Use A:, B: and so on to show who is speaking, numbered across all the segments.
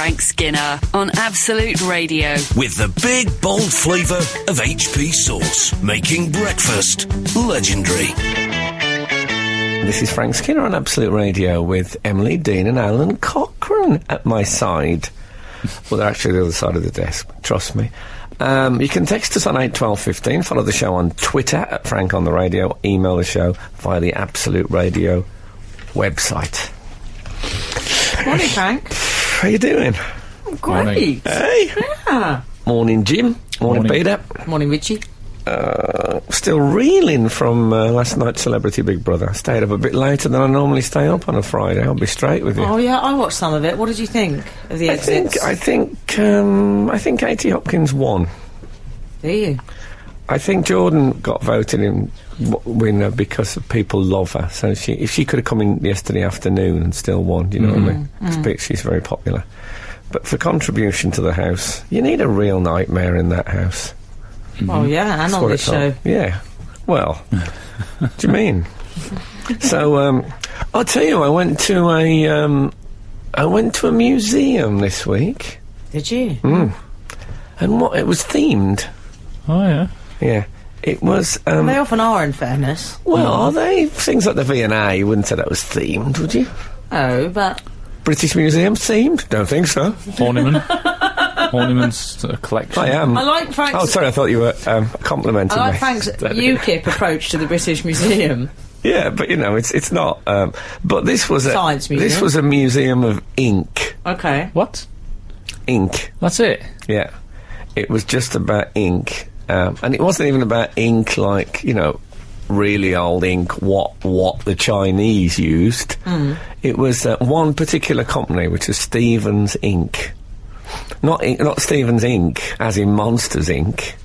A: Frank Skinner on Absolute Radio.
B: With the big, bold flavour of HP sauce, making breakfast legendary.
C: This is Frank Skinner on Absolute Radio with Emily Dean and Alan Cochrane at my side. Well, they're actually the other side of the desk, trust me. You can text us on 81215, follow the show on Twitter at Frank on the Radio, email the show via the Absolute Radio website.
D: Morning, Frank.
C: How you doing?
D: Great.
C: Morning. Hey.
D: Yeah.
C: Morning, Jim. Morning, Peter.
D: Morning, Richie.
C: Still reeling from last night's Celebrity Big Brother. I stayed up a bit later than I normally stay up on a Friday. I'll be straight with you.
D: Oh yeah, I watched some of it. What did you think of the exits?
C: I think Katie Hopkins won.
D: Do you?
C: I think Jordan got voted in winner because people love her. So if she could have come in yesterday afternoon and still won, do you know what I mean? She's very popular. But for contribution to the house, you need a real nightmare in that house.
D: Oh yeah, and on this show.
C: Yeah. Well, what do you mean? So I'll tell you, I went to a museum this week.
D: Did you?
C: And it was themed.
E: Oh yeah.
C: Yeah. It was.
D: They often are, in fairness.
C: Well, are they? Things like the V&A, you wouldn't say that was themed, would you?
D: Oh, but
C: British Museum themed? Don't think so.
E: Ornaments collection.
C: I am.
D: I like Frank's...
C: Oh, sorry, I thought you were complimenting me.
D: I like Frank's UKIP approach to the British Museum.
C: Yeah, but you know, it's not. But this was a
D: Science museum.
C: This was a museum of ink.
D: Okay.
E: What?
C: Ink.
E: That's it?
C: Yeah. It was just about ink, and it wasn't even about ink like, you know, really old ink. What the Chinese used. It was one particular company, which was Stevens Ink. Not Stevens Ink, as in Monsters Inc.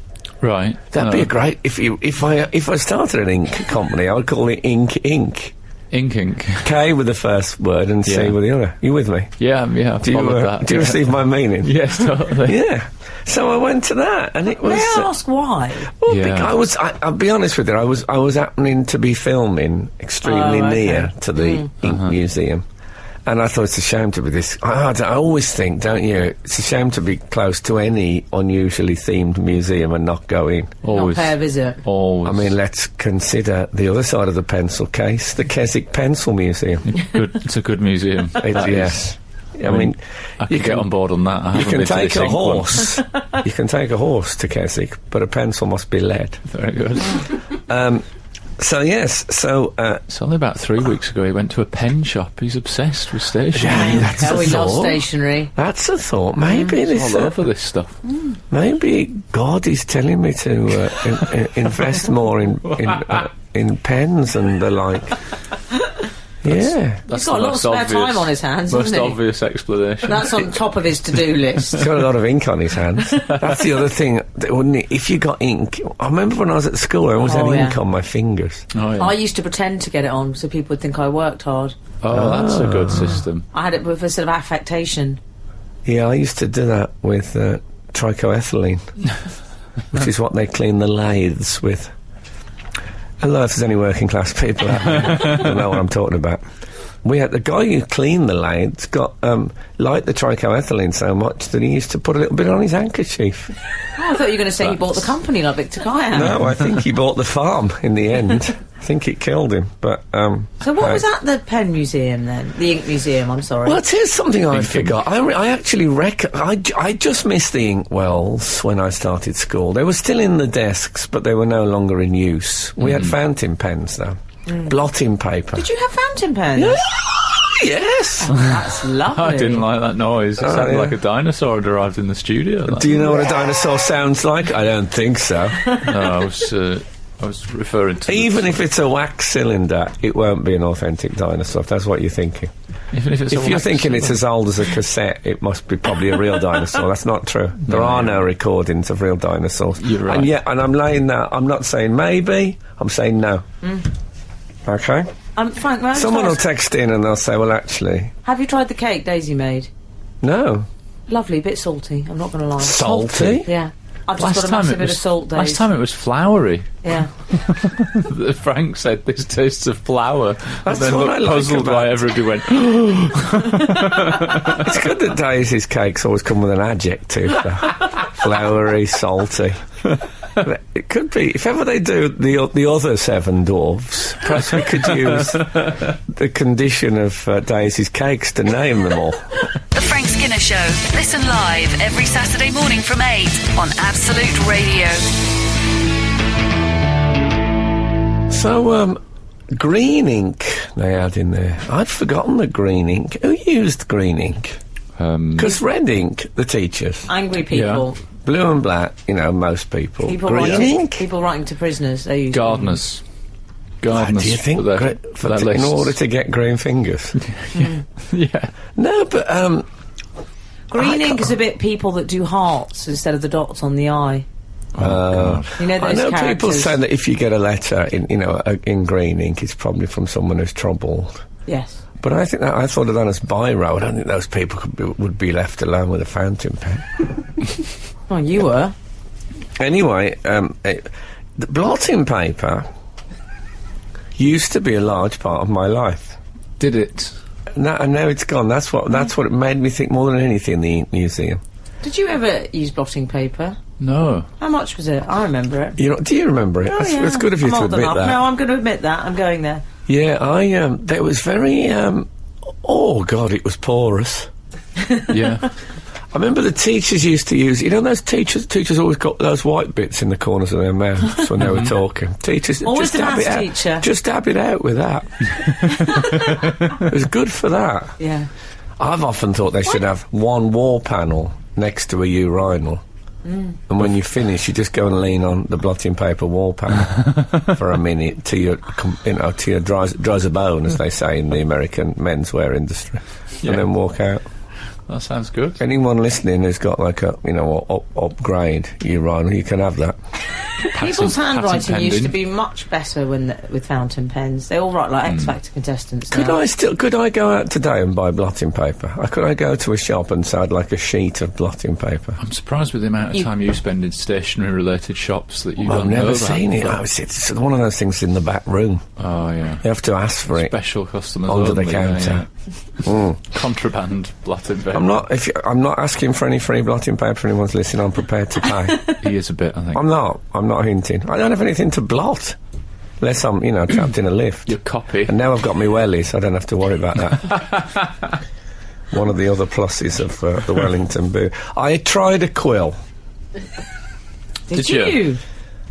E: Right.
C: That'd be a great if I started an ink company, I would call it Ink.
E: Ink.
C: K with the first word and C with the other. You with me?
E: Yeah. I've followed that.
C: Do you receive my meaning?
E: Yes, totally.
C: Yeah. So I went to that, and it was.
D: May I ask why?
C: Well, I'll be honest with you. I was happening to be filming extremely near to the Ink Museum. And I thought it's a shame to be this... I always think, don't you, it's a shame to be close to any unusually themed museum and not go in.
E: Always.
D: Not pay a visit.
E: Always.
C: I mean, let's consider the other side of the pencil case, the Keswick Pencil Museum.
E: It's a good museum.
C: Yes. I mean,
E: I can get on board on that.
C: You can take a horse. You can take a horse to Keswick, but a pencil must be lead.
E: Very good.
C: So yes,
E: it's only about 3 weeks ago he went to a pen shop. He's obsessed with stationery.
C: Yeah, that's a
D: we love
C: thought.
D: Stationery.
C: That's a thought. Maybe this.
E: All over this stuff.
C: Maybe God is telling me to invest more in pens and the like.
D: He's got a lot of spare time on his hands,
E: most
D: hasn't he?
E: obvious explanation.
D: That's on top of his to-do list.
C: He's got a lot of ink on his hands. That's the other thing, wouldn't it? If you got ink... I remember when I was at school, I always had ink on my fingers.
E: Oh, yeah.
D: I used to pretend to get it on so people would think I worked hard.
E: Oh, that's a good system.
D: I had it with a sort of affectation.
C: Yeah, I used to do that with trichoethylene, which is what they clean the lathes with. Hello, if there's any working class people out there, don't know what I'm talking about. We had the guy who cleaned the lathes got liked the trichoethylene so much that he used to put a little bit on his handkerchief.
D: Oh, I thought you were going to say he bought the company like Victor Kyan.
C: No, I think he bought the farm in the end. I think it killed him. But
D: so what was at the pen museum then? The ink museum, I'm sorry.
C: Well, here's something I forgot. I actually I just missed the ink wells when I started school. They were still in the desks, but they were no longer in use. We had fountain pens though. Blotting paper.
D: Did you have fountain pens?
C: Yeah. Yes.
D: Oh, that's lovely.
E: I didn't like that noise. It sounded like a dinosaur had arrived in the studio.
C: Do you know what a dinosaur sounds like? I don't think so.
E: No, I was referring to...
C: Even if it's a wax cylinder, it won't be an authentic dinosaur, if that's what you're thinking.
E: Even if
C: you're thinking it's as old as a cassette, it must be probably a real dinosaur. That's not true. There are no recordings of real dinosaurs.
E: You're right.
C: And I'm laying that. I'm not saying maybe, I'm saying no. Okay?
D: Frank,
C: someone will text in and they'll say, well, actually...
D: Have you tried the cake Daisy made?
C: No.
D: Lovely, a bit salty, I'm not going to lie.
C: Salty?
D: Yeah. I've just got a massive bit of salt, Dave.
E: Last time it was floury.
D: Yeah.
E: Frank said this tastes of flour.
C: That's
E: and then
C: what I
E: looked
C: like
E: puzzled
C: about
E: why
C: it.
E: everybody went,
C: It's good that Daisy's cakes always come with an adjective. Flowery, salty. It could be. If ever they do the other seven dwarfs, perhaps we could use the condition of Daisy's cakes to name them all.
A: The Frank Skinner Show. Listen live every Saturday morning from 8 on Absolute Radio.
C: So, green ink they had in there. I'd forgotten the green ink. Who used green ink? Because red ink, the teachers.
D: Angry people.
C: Blue and black, most people.
D: People
C: green
D: writing,
C: ink?
D: people writing to prisoners. They use
E: gardeners.
C: Do you think
E: for their
C: in
E: lists.
C: order to get green fingers?
E: Yeah.
C: No, but
D: green ink is a bit people that do hearts instead of the dots on the eye.
E: God.
D: You know those
C: I know
D: characters.
C: people say that if you get a letter in green ink, it's probably from someone who's troubled.
D: Yes.
C: But I thought of that as biro. I don't think those people would be left alone with a fountain pen.
D: Oh, you were.
C: Anyway, the blotting paper used to be a large part of my life.
E: Did it?
C: And now it's gone. That's what it made me think more than anything. The Ink Museum.
D: Did you ever use blotting paper?
E: No.
D: How much was it? I remember it.
C: Do you remember it?
D: Oh, yeah.
C: It's good of you
D: I'm
C: to
D: old
C: admit
D: enough.
C: that.
D: No, I'm going to admit that. I'm going there.
C: Yeah, there was very. Oh God, it was porous.
E: Yeah.
C: I remember the teachers used to use, those teachers always got those white bits in the corners of their mouths when they were talking. Teachers,
D: Always
C: just
D: the
C: dab
D: maths
C: it out.
D: teacher.
C: Just dab it out with that. It was good for that.
D: Yeah.
C: I've often thought they should have one wall panel next to a urinal. And when you finish, you just go and lean on the blotting paper wall panel for a minute till your dries a bone, as they say in the American menswear industry,
E: Yeah.
C: and then walk out.
E: That sounds good.
C: Anyone listening who's got like a upgrade urinal, you can have that.
D: People's handwriting
E: patent
D: used to
E: pending.
D: be much better with fountain pens. They all write like X Factor contestants.
C: Could I go out today and buy blotting paper? Could I go to a shop and say I'd like a sheet of blotting paper?
E: I'm surprised with the amount of time you spend in stationery-related shops that you
C: I've
E: don't know
C: never
E: that.
C: seen it. It's one of those things in the back room.
E: Oh, yeah.
C: You have to ask for it
E: Special customers
C: under the
E: only,
C: counter.
E: Contraband blotting paper.
C: I'm not asking for any free blotting paper. Anyone's listening, I'm prepared to pay.
E: He is a bit, I think.
C: I'm not hinting. I don't have anything to blot. Unless I'm, trapped in a lift.
E: Your copy.
C: And now I've got my wellies, so I don't have to worry about that. One of the other pluses of the Wellington boot. I tried a quill.
E: Did you?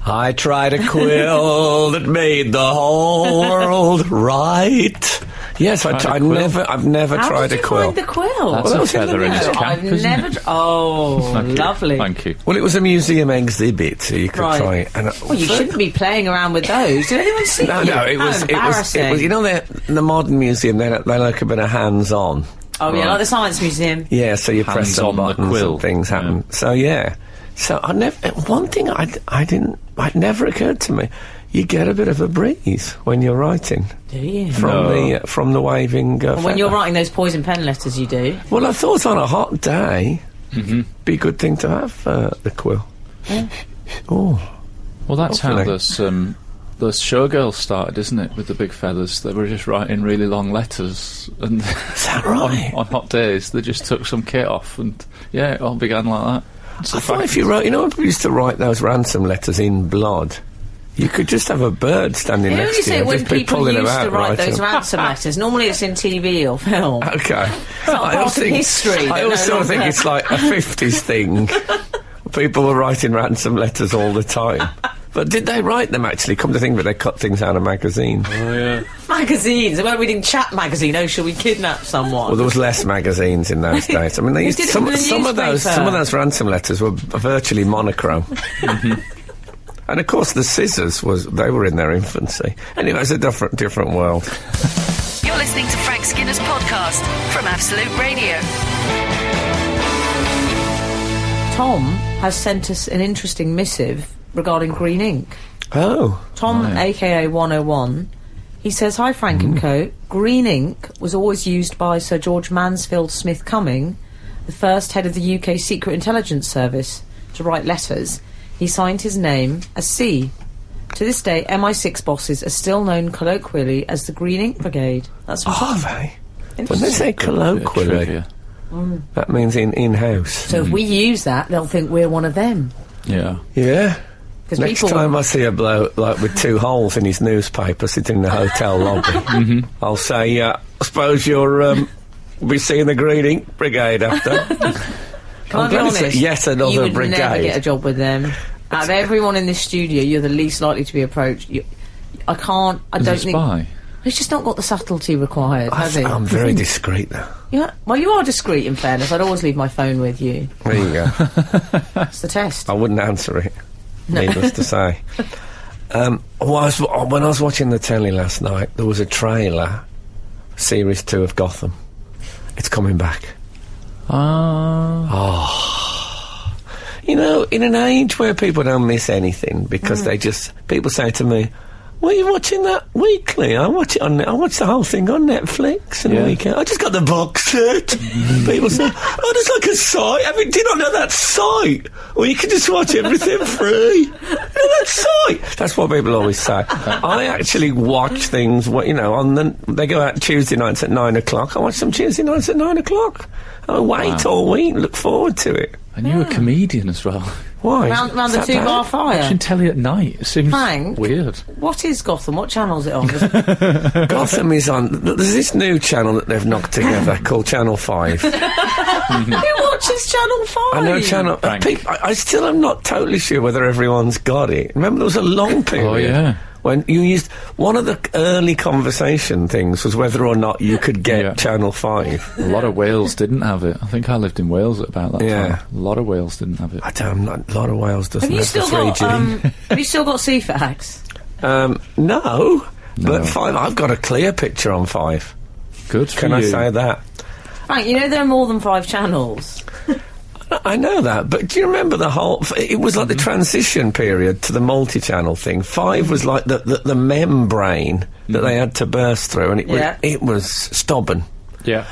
C: I tried a quill that made the whole world right. Yes, I've never
D: How
C: tried
D: did
C: a
D: you
C: quill.
D: find the quill?
E: That's
C: that
E: a
C: was in the
E: feather in his
C: mail.
E: cap,
D: I've
E: isn't
D: never.
E: it?
D: Oh, lovely.
E: Thank you.
C: Well, it was a museum exhibit, so you could
D: Right.
C: try it. And
D: Well, you shouldn't be playing around with those. Did anyone see
C: No,
D: you?
C: it was.
D: How embarrassing.
C: The modern museum. They like a bit of hands-on.
D: Oh, yeah,
E: Right.
D: like the Science Museum.
C: Yeah, so you press
E: Hands
C: some
E: on the
C: buttons
E: quill.
C: and things happen.
E: Yeah.
C: So yeah, so I never. One thing it never occurred to me. You get a bit of a breeze when you're writing
D: Do you?
C: from the waving.
D: When you're
C: feather.
D: writing those poison pen letters, you do.
C: Well, I thought on a hot day, be a good thing to have the quill.
D: Yeah.
C: Oh,
E: Well, that's how
C: Hopefully.
E: those showgirls started, isn't it? With the big feathers, they were just writing really long letters, and
C: is that right?
E: on hot days they just took some kit off, and yeah, it all began like that.
C: I thought if you wrote, when people used to write those ransom letters in blood, you could just have a bird standing
D: You only
C: next to
D: say
C: you.
D: when
C: Just be
D: people
C: pulling them
D: used
C: out,
D: to write
C: writing
D: those
C: them.
D: ransom letters. Normally it's in TV or film.
C: Okay.
D: not
C: I
D: part
C: always
D: of history
C: I
D: that
C: always
D: no
C: sort of think
D: longer-
C: it's like a 50s thing. People were writing ransom letters all the time. But did they write them, actually? Come to think of it, they cut things out of magazines.
E: Oh yeah.
D: Magazines. They weren't reading Chat magazine. Oh, shall we kidnap someone?
C: Well, there was less magazines in those days. I mean, they
D: You
C: used
D: did it
C: some
D: in the
C: of
D: newspaper.
C: those ransom letters were virtually monochrome. And of course, the scissors they were in their infancy. Anyway, it's a different world.
A: You're listening to Frank Skinner's podcast from Absolute Radio.
D: Tom has sent us an interesting missive regarding green ink.
C: Oh,
D: Tom, aka 101, he says, "Hi Frank and Co. Green ink was always used by Sir George Mansfield Smith Cumming, the first head of the UK Secret Intelligence Service, to write letters. he signed his name as C. To this day, MI6 bosses are still known colloquially as the Green Ink Brigade. That's from
C: Are
D: Tom.
C: they? When they say colloquially,
E: Trivia.
C: that means in-house.
D: So if we use that, they'll think we're one of them.
E: Yeah.
C: Yeah.
D: 'Cause
C: Next
D: people-
C: time I see a bloke like with 2 holes in his newspaper sitting in the hotel lobby, I'll say, I suppose you're be seeing the Green Ink Brigade after.
D: Can I be
C: glad it's
D: honest?
C: yet another
D: you would
C: brigade.
D: never get a job with them. Out of everyone in this studio, you're the least likely to be approached. I don't
E: As a
D: think...
E: spy.
D: He's just not got the subtlety required, has he?
C: I'm very discreet though.
D: Yeah. Well, you are discreet, in fairness. I'd always leave my phone with you.
C: There you go.
D: That's the test.
C: I wouldn't answer it, needless to say. When I was watching the telly last night, there was a trailer, Series 2 of Gotham. It's coming back. You know, in an age where people don't miss anything because people say to me, "Well, you're watching that weekly? I watch the whole thing on Netflix in the weekend. I just got the box set." People say, "Oh, there's like a site. Do you not know that site? Well, you can just watch everything free. You know that site?" That's what people always say. I actually watch things. They go out Tuesday nights at 9 o'clock. I watch them Tuesday nights at 9 o'clock. I wait all week, look forward to it.
E: And you're a comedian as well.
C: Why?
D: Round
C: Is
D: the
C: that
D: 2-bar
C: bad?
D: fire.
E: Watching telly at night seems
D: Frank?
E: weird.
D: What is Gotham? What channel's it on?
C: Gotham is on. There's this new channel that they've knocked together called Channel 5.
D: Who watches Channel 5?
C: I know Channel. I still am not totally sure whether everyone's got it. Remember, there was a long period.
E: Oh, yeah.
C: When you used one of the early conversation things was whether or not you could get Channel 5.
E: A lot of Wales didn't have it. I think I lived in Wales at about that time. A lot of Wales didn't have it.
C: A lot of Wales doesn't
D: Have you
C: have
D: still
C: the 3G.
D: got? Have you still got CFAX?
C: No, but 5. I've got a clear picture on 5.
E: Good for
C: Can
E: you.
C: I say that?
D: Frank, you know there are more than 5 channels.
C: I know that, but do you remember the whole... It was like the transition period to the multi-channel thing. 5 was like the membrane that they had to burst through, and it was stubborn.
E: Yeah.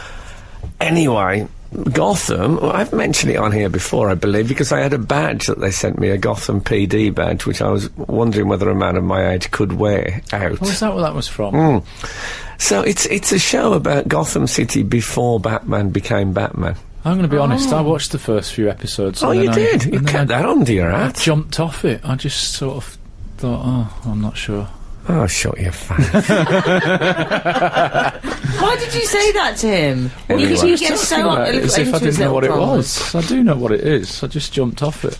C: Anyway, Gotham... Well, I've mentioned it on here before, I believe, because I had a badge that they sent me, a Gotham PD badge, which I was wondering whether a man of my age could wear out.
E: Was that what that was from?
C: So it's a show about Gotham City before Batman became Batman.
E: I'm going to be honest, I watched the first few episodes.
C: Oh, you did? You kept that under your
E: I
C: hat?
E: jumped off it. I just sort of thought, I'm not sure.
C: Oh, shut your face.
D: Why did you say that to him?
C: Anyway.
D: Because he gets so
E: As if I
D: into his
E: didn't know what it
D: little
E: was. I do know what it is. I just jumped off it.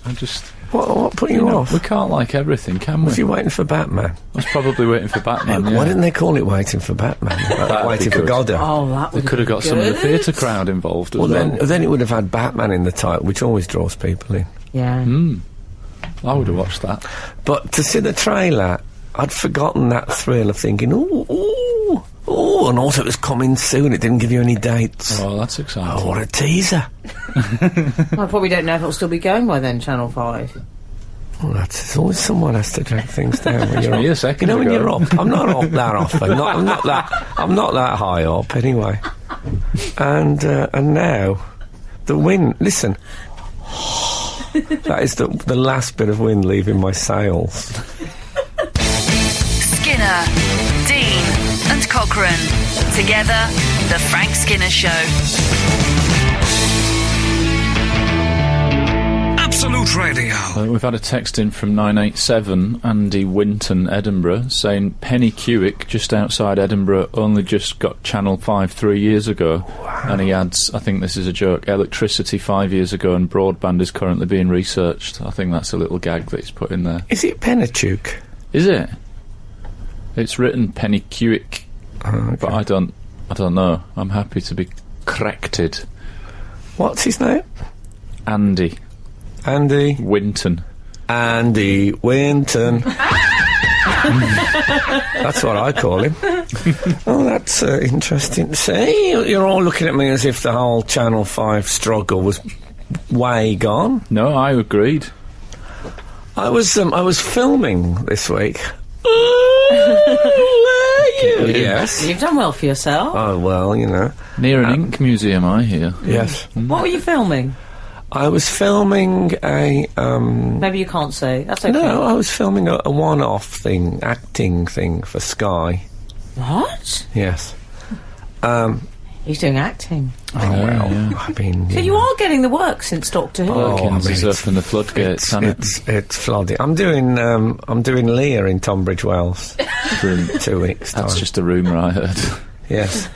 C: What put you off?
E: We can't like everything, can we?
C: Was you waiting for Batman?
E: I was probably waiting for Batman,
C: Why didn't they call it Waiting for Batman? Waiting for
E: good.
C: Godot.
D: Oh, that
E: They
D: would
E: could have got some of the theatre crowd involved as
C: Well,
E: well.
C: then it would have had Batman in the title, which always draws people in.
D: Yeah.
E: I would have watched that.
C: But to see the trailer, I'd forgotten that thrill of thinking, ooh, and also it was coming soon. It didn't give you any dates.
E: Oh, that's exciting.
C: Oh, what a teaser.
D: I probably don't know if it'll still be going by then, Channel 5.
C: Well, it's always someone has to drag things down when you're
E: me a
C: up.
E: second
C: when
E: ago.
C: you're up. I'm not up that often. I'm not that high up anyway. And now the wind. Listen, that is the last bit of wind leaving my sails.
A: Skinner, Dean, and Cochrane. Together, The Frank Skinner Show.
B: Absolute Radio.
E: We've had a text in from 987, Andy Winton, Edinburgh, saying Penny Cuick, just outside Edinburgh, only just got Channel 5 3 years ago. Wow. And he adds, I think this is a joke, electricity 5 years ago and broadband is currently being researched. I think that's a little gag that he's put in there.
C: Is it Penachuk?
E: Is it? It's written Penny Cuick, but I don't know. I'm happy to be corrected.
C: What's his name?
E: Andy
C: Winton. Andy Winton. That's what I call him. Oh, that's interesting. See, you're all looking at me as if the whole Channel 5 struggle was way gone.
E: No, I agreed.
C: I was filming this week. Yes.
D: You've done well for yourself.
C: Oh, well, you know.
E: Near an ink museum, I hear.
C: Yes.
D: What were you filming?
C: I was filming a...
D: Maybe you can't say. That's okay.
C: No, I was filming a one-off thing, acting thing for Sky.
D: What?
C: Yes.
D: He's doing acting.
C: Oh, well, I mean...
D: So you are getting the work since Doctor Who.
E: Perkins is open the floodgates,
C: it's flooding. I'm doing Lear in Tunbridge Wells in 2 weeks' time.
E: That's just a rumour I heard.
C: Yes.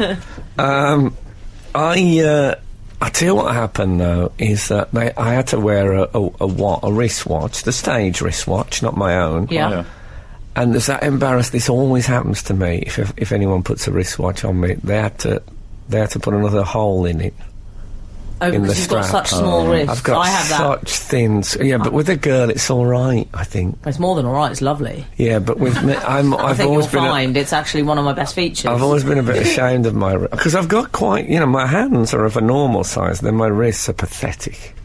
C: I tell you what happened though is that I had to wear a wristwatch, the stage wristwatch, not my own.
D: Yeah.
E: Oh, yeah.
C: And there's that embarrassed. This always happens to me. If anyone puts a wristwatch on me, they had to put another hole in it.
D: Oh,
C: in
D: because
C: the
D: you've got
C: strap.
D: such small wrists.
C: I've got
D: I have that.
C: such thin. Yeah, but with a girl, it's all right. I think.
D: It's more than all right. It's lovely.
C: Yeah, but with me,
D: I
C: I've
D: think
C: always
D: you'll
C: been.
D: find it's actually one of my best features.
C: I've always been a bit ashamed of my because I've got quite. My hands are of a normal size. Then my wrists are pathetic.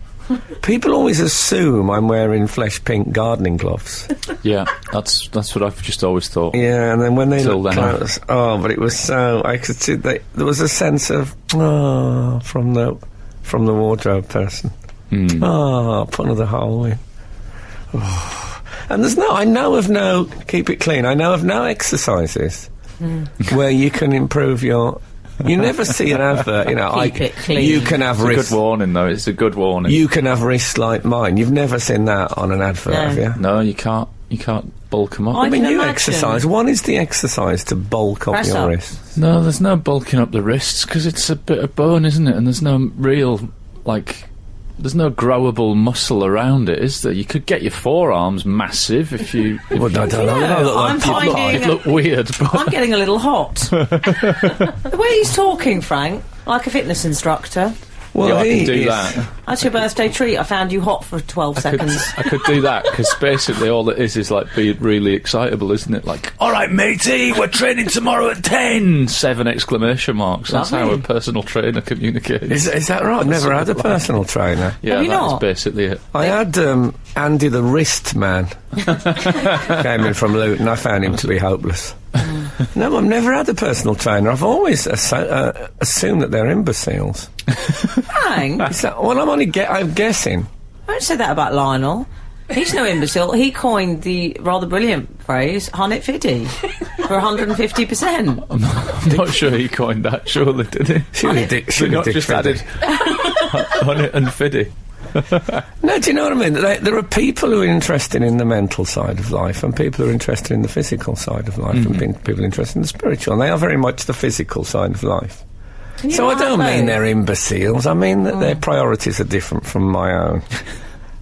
C: People always assume I'm wearing flesh pink gardening gloves.
E: Yeah, that's what I've just always thought.
C: Yeah, and then when they
E: Till
C: look
E: then.
C: close, but it was so I could see there was a sense of from the wardrobe person. Put another hole in. And I know of no keep it clean. I know of no exercises where you can improve your. You never see an advert,
D: Keep it clean.
C: You can have
E: It's a
C: wrists.
E: good warning, though. It's a good warning.
C: You can have wrists like mine. You've never seen that on an advert,
D: No.
C: have you?
E: No, you can't. You can't bulk them up.
D: I can
C: you
D: imagine.
C: exercise. What is the exercise to bulk up
D: Press
C: your
D: up.
C: wrists?
E: No, there's no bulking up the wrists because it's a bit of bone, isn't it? And there's no real there's no growable muscle around it, is there? You could get your forearms massive if you.
C: Well, I don't know.
D: Yeah,
C: They look
D: I'm
C: like people
D: finding-
C: like-
E: It'd look weird, but
D: I'm getting a little hot. The way he's talking, Frank, like a fitness instructor.
C: Well,
E: yeah, I
C: he
E: can do
C: is-
E: that.
D: That's your birthday treat. I found you hot for 12 seconds.
E: I could do that because basically all it is like being really excitable, isn't it? Like, all right, matey, we're training tomorrow at 10! 7 exclamation marks. That's how a
D: Lovely.
E: personal trainer communicates.
C: Is that right? I've never had a personal trainer.
E: Yeah,
D: Have you
E: that is
D: not?
E: basically it.
C: I had Andy the Wrist Man. Came in from Luton. I found him to be hopeless. No, I've never had a personal trainer. I've always assumed that they're imbeciles.
D: Frank,
C: Is that, well, I'm guessing.
D: don't say that about Lionel. He's no imbecile. He coined the rather brilliant phrase, "Hunnit Fiddy," for 150%.
E: I'm not sure he coined that, surely, did he?
C: Surely Dick
E: Not just
C: Fiddy.
E: added on it and fiddy.
C: No, do you know what I mean? There are people who are interested in the mental side of life and people who are interested in the physical side of life and people interested in the spiritual. And they are very much the physical side of life. So I don't mean they're imbeciles. I mean that their priorities are different from my own.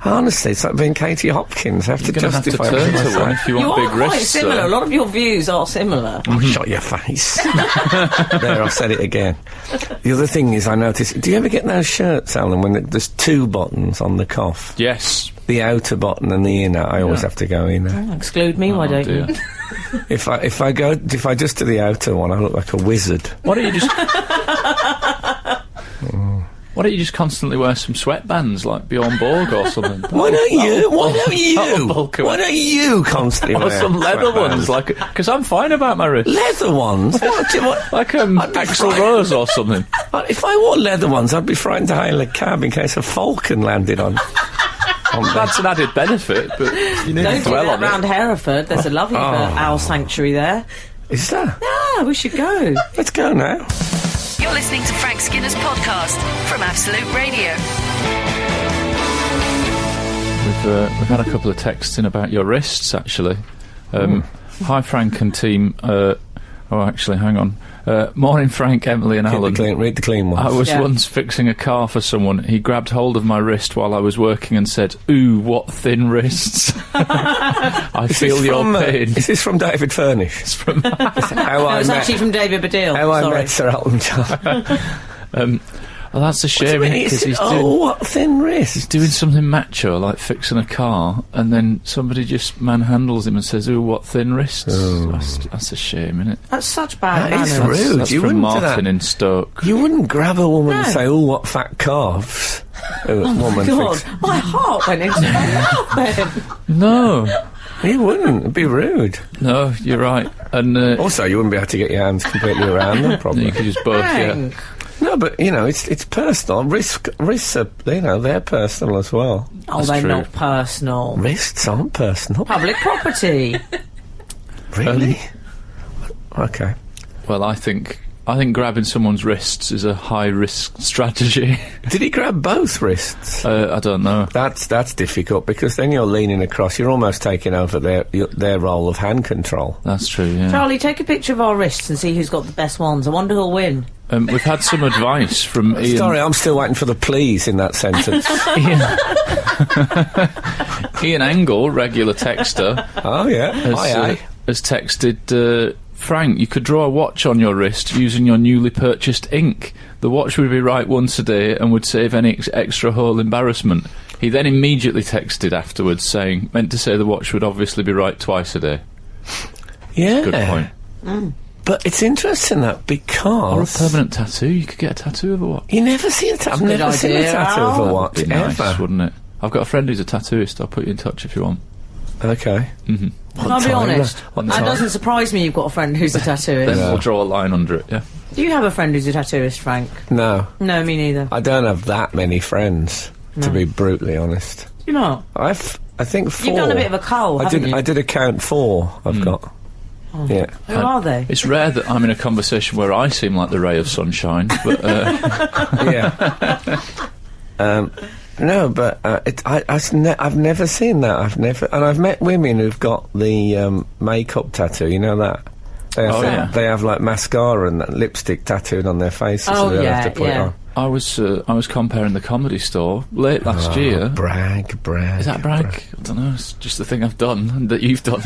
C: Honestly, it's like being Katie Hopkins. I have to
E: You're going to have to
C: justify
E: turn
C: everything I
E: to one
C: say.
E: if you
D: You
E: want
D: are
E: big
D: quite
E: wrists.
D: similar. A lot of your views are similar.
C: Oh, shut your face. There, I've said it again. The other thing is, I noticed, do you ever get those shirts, Alan, when there's 2 buttons on the cuff?
E: Yes.
C: The outer button and the inner. I always have to go inner.
D: Exclude me, why don't
E: dear.
D: you?
C: If I just do the outer one, I look like a wizard.
E: Why don't you just... Why don't you just constantly wear some sweatbands like Bjorn Borg or something?
C: Why don't you? Why don't
E: that'll
C: you?
E: bulk it
C: Why
E: up.
C: don't you constantly
E: Or
C: wear
E: some leather
C: sweatbands?
E: ones, like because I'm fine about my wrist,
C: Leather ones? What?
E: like
C: I'd be
E: Axl
C: frightened.
E: Rose or something.
C: If I wore leather ones, I'd be frightened to hail a cab in case a falcon landed on me.
E: That's an added benefit, but you need
D: Don't
E: to
D: do
E: dwell
D: that
E: on
D: round
E: it.
D: Hereford. There's a lovely owl sanctuary there.
C: Is there?
D: Ah, we should go.
C: Let's go now.
A: You're listening to Frank Skinner's podcast from Absolute Radio.
E: We've had a couple of texts in about your wrists, actually. Hi, Frank and team. Actually, hang on. Morning, Frank, Emily and Alan.
C: Read the clean
E: I
C: ones.
E: was
D: Yeah.
E: once fixing a car for someone. He grabbed hold of my wrist while I was working and said, "Ooh, what thin wrists." I feel your pain.
C: Is this from David Furnish?
E: It's from
C: How I
D: It's
C: met,
D: actually from David Baddiel.
C: how I
D: Sorry.
C: met Sir Elton John.
E: well, that's a shame, because he's
C: what thin wrist?
E: doing something macho, like fixing a car, and then somebody just manhandles him and says, "Ooh, what thin wrists." That's a shame, isn't it?
D: That's such bad
C: That is
D: manners.
C: rude.
E: That's
C: You
E: from
C: wouldn't do
E: Martin
C: that.
E: in Stoke.
C: You wouldn't grab a woman and
D: No.
C: say, "Oh, what fat calves." Woman
D: God,
C: thinks,
D: my heart went into my mouth then.
E: No,
C: you wouldn't. It'd be rude.
E: no, you're right. And
C: Also, you wouldn't be able to get your hands completely around them, probably.
E: you could just both, yeah.
D: Frank.
C: No, but, it's personal. Wrists are, they're personal as well.
D: Oh,
E: That's
D: they're
E: true.
D: not personal.
C: Wrists aren't personal.
D: Public property.
C: Really? Okay.
E: Well, I think grabbing someone's wrists is a high-risk strategy.
C: Did he grab both wrists?
E: I don't know.
C: That's difficult, because then you're leaning across. You're almost taking over their role of hand control.
E: That's true, yeah.
D: Charlie, take a picture of our wrists and see who's got the best ones. I wonder who'll win.
E: We've had some advice from Ian.
C: Sorry, I'm still waiting for the please in that sentence.
E: Ian Angle, regular texter,
C: Oh, yeah.
E: has texted, Frank, you could draw a watch on your wrist using your newly purchased ink. The watch would be right once a day and would save any extra whole embarrassment. He then immediately texted afterwards meant to say the watch would obviously be right twice a day.
C: Yeah.
E: Good point.
C: But it's interesting that,
E: Or a
C: because...
E: permanent tattoo. You could get a tattoo of a watch.
C: You never see a tattoo. I've
D: a good
C: never seen a
D: idea,
C: tattoo of a
D: Al.
C: watch,
E: Be nice,
C: ever.
E: wouldn't it? I've got a friend who's a tattooist. I'll put you in touch if you want.
C: Okay.
D: Can I be honest?
C: What
D: That
C: time?
D: doesn't surprise me you've got a friend who's a tattooist.
E: Then we'll draw a line under it, yeah.
D: Do you have a friend who's a tattooist, Frank?
C: No.
D: No, me neither.
C: I don't have that many friends, to be brutally honest.
D: You know,
C: I think 4.
D: you've done a bit of a cull, haven't you?
C: I did a count 4 I've got. Yeah.
D: Who are they?
E: It's rare that I'm in a conversation where I seem like the ray of sunshine, but
C: Yeah. No, but I've never seen that. I've met women who've got the makeup tattoo. You know that? They have like mascara and that lipstick tattooed on their faces, so they don't have to put it on.
E: I was comparing the Comedy Store late last year.
C: Brag.
E: Is that brag? I don't know. It's just the thing I've done and that you've done.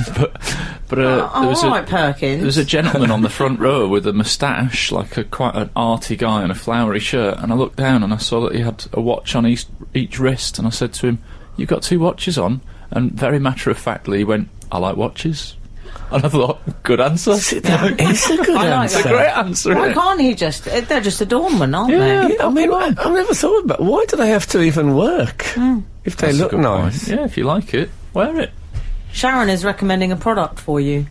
E: But there was
D: Perkins.
E: there was a gentleman on the front row with a moustache, like quite an arty guy in a flowery shirt. And I looked down and I saw that he had a watch on each wrist. And I said to him, "You've got 2 watches on." And very matter of factly, he went, "I like watches." And I thought, good answer.
C: That is a good
D: I like
C: answer.
E: It's a great answer.
D: Why
E: isn't it?
D: can't he just... They're just adornment, aren't
E: Yeah.
D: they?
C: Yeah, I mean, I've never thought about why do they have to even work if they
E: That's a
C: look
E: good
C: nice.
E: point. Yeah, if you like it, wear it.
D: Sharon is recommending a product for you.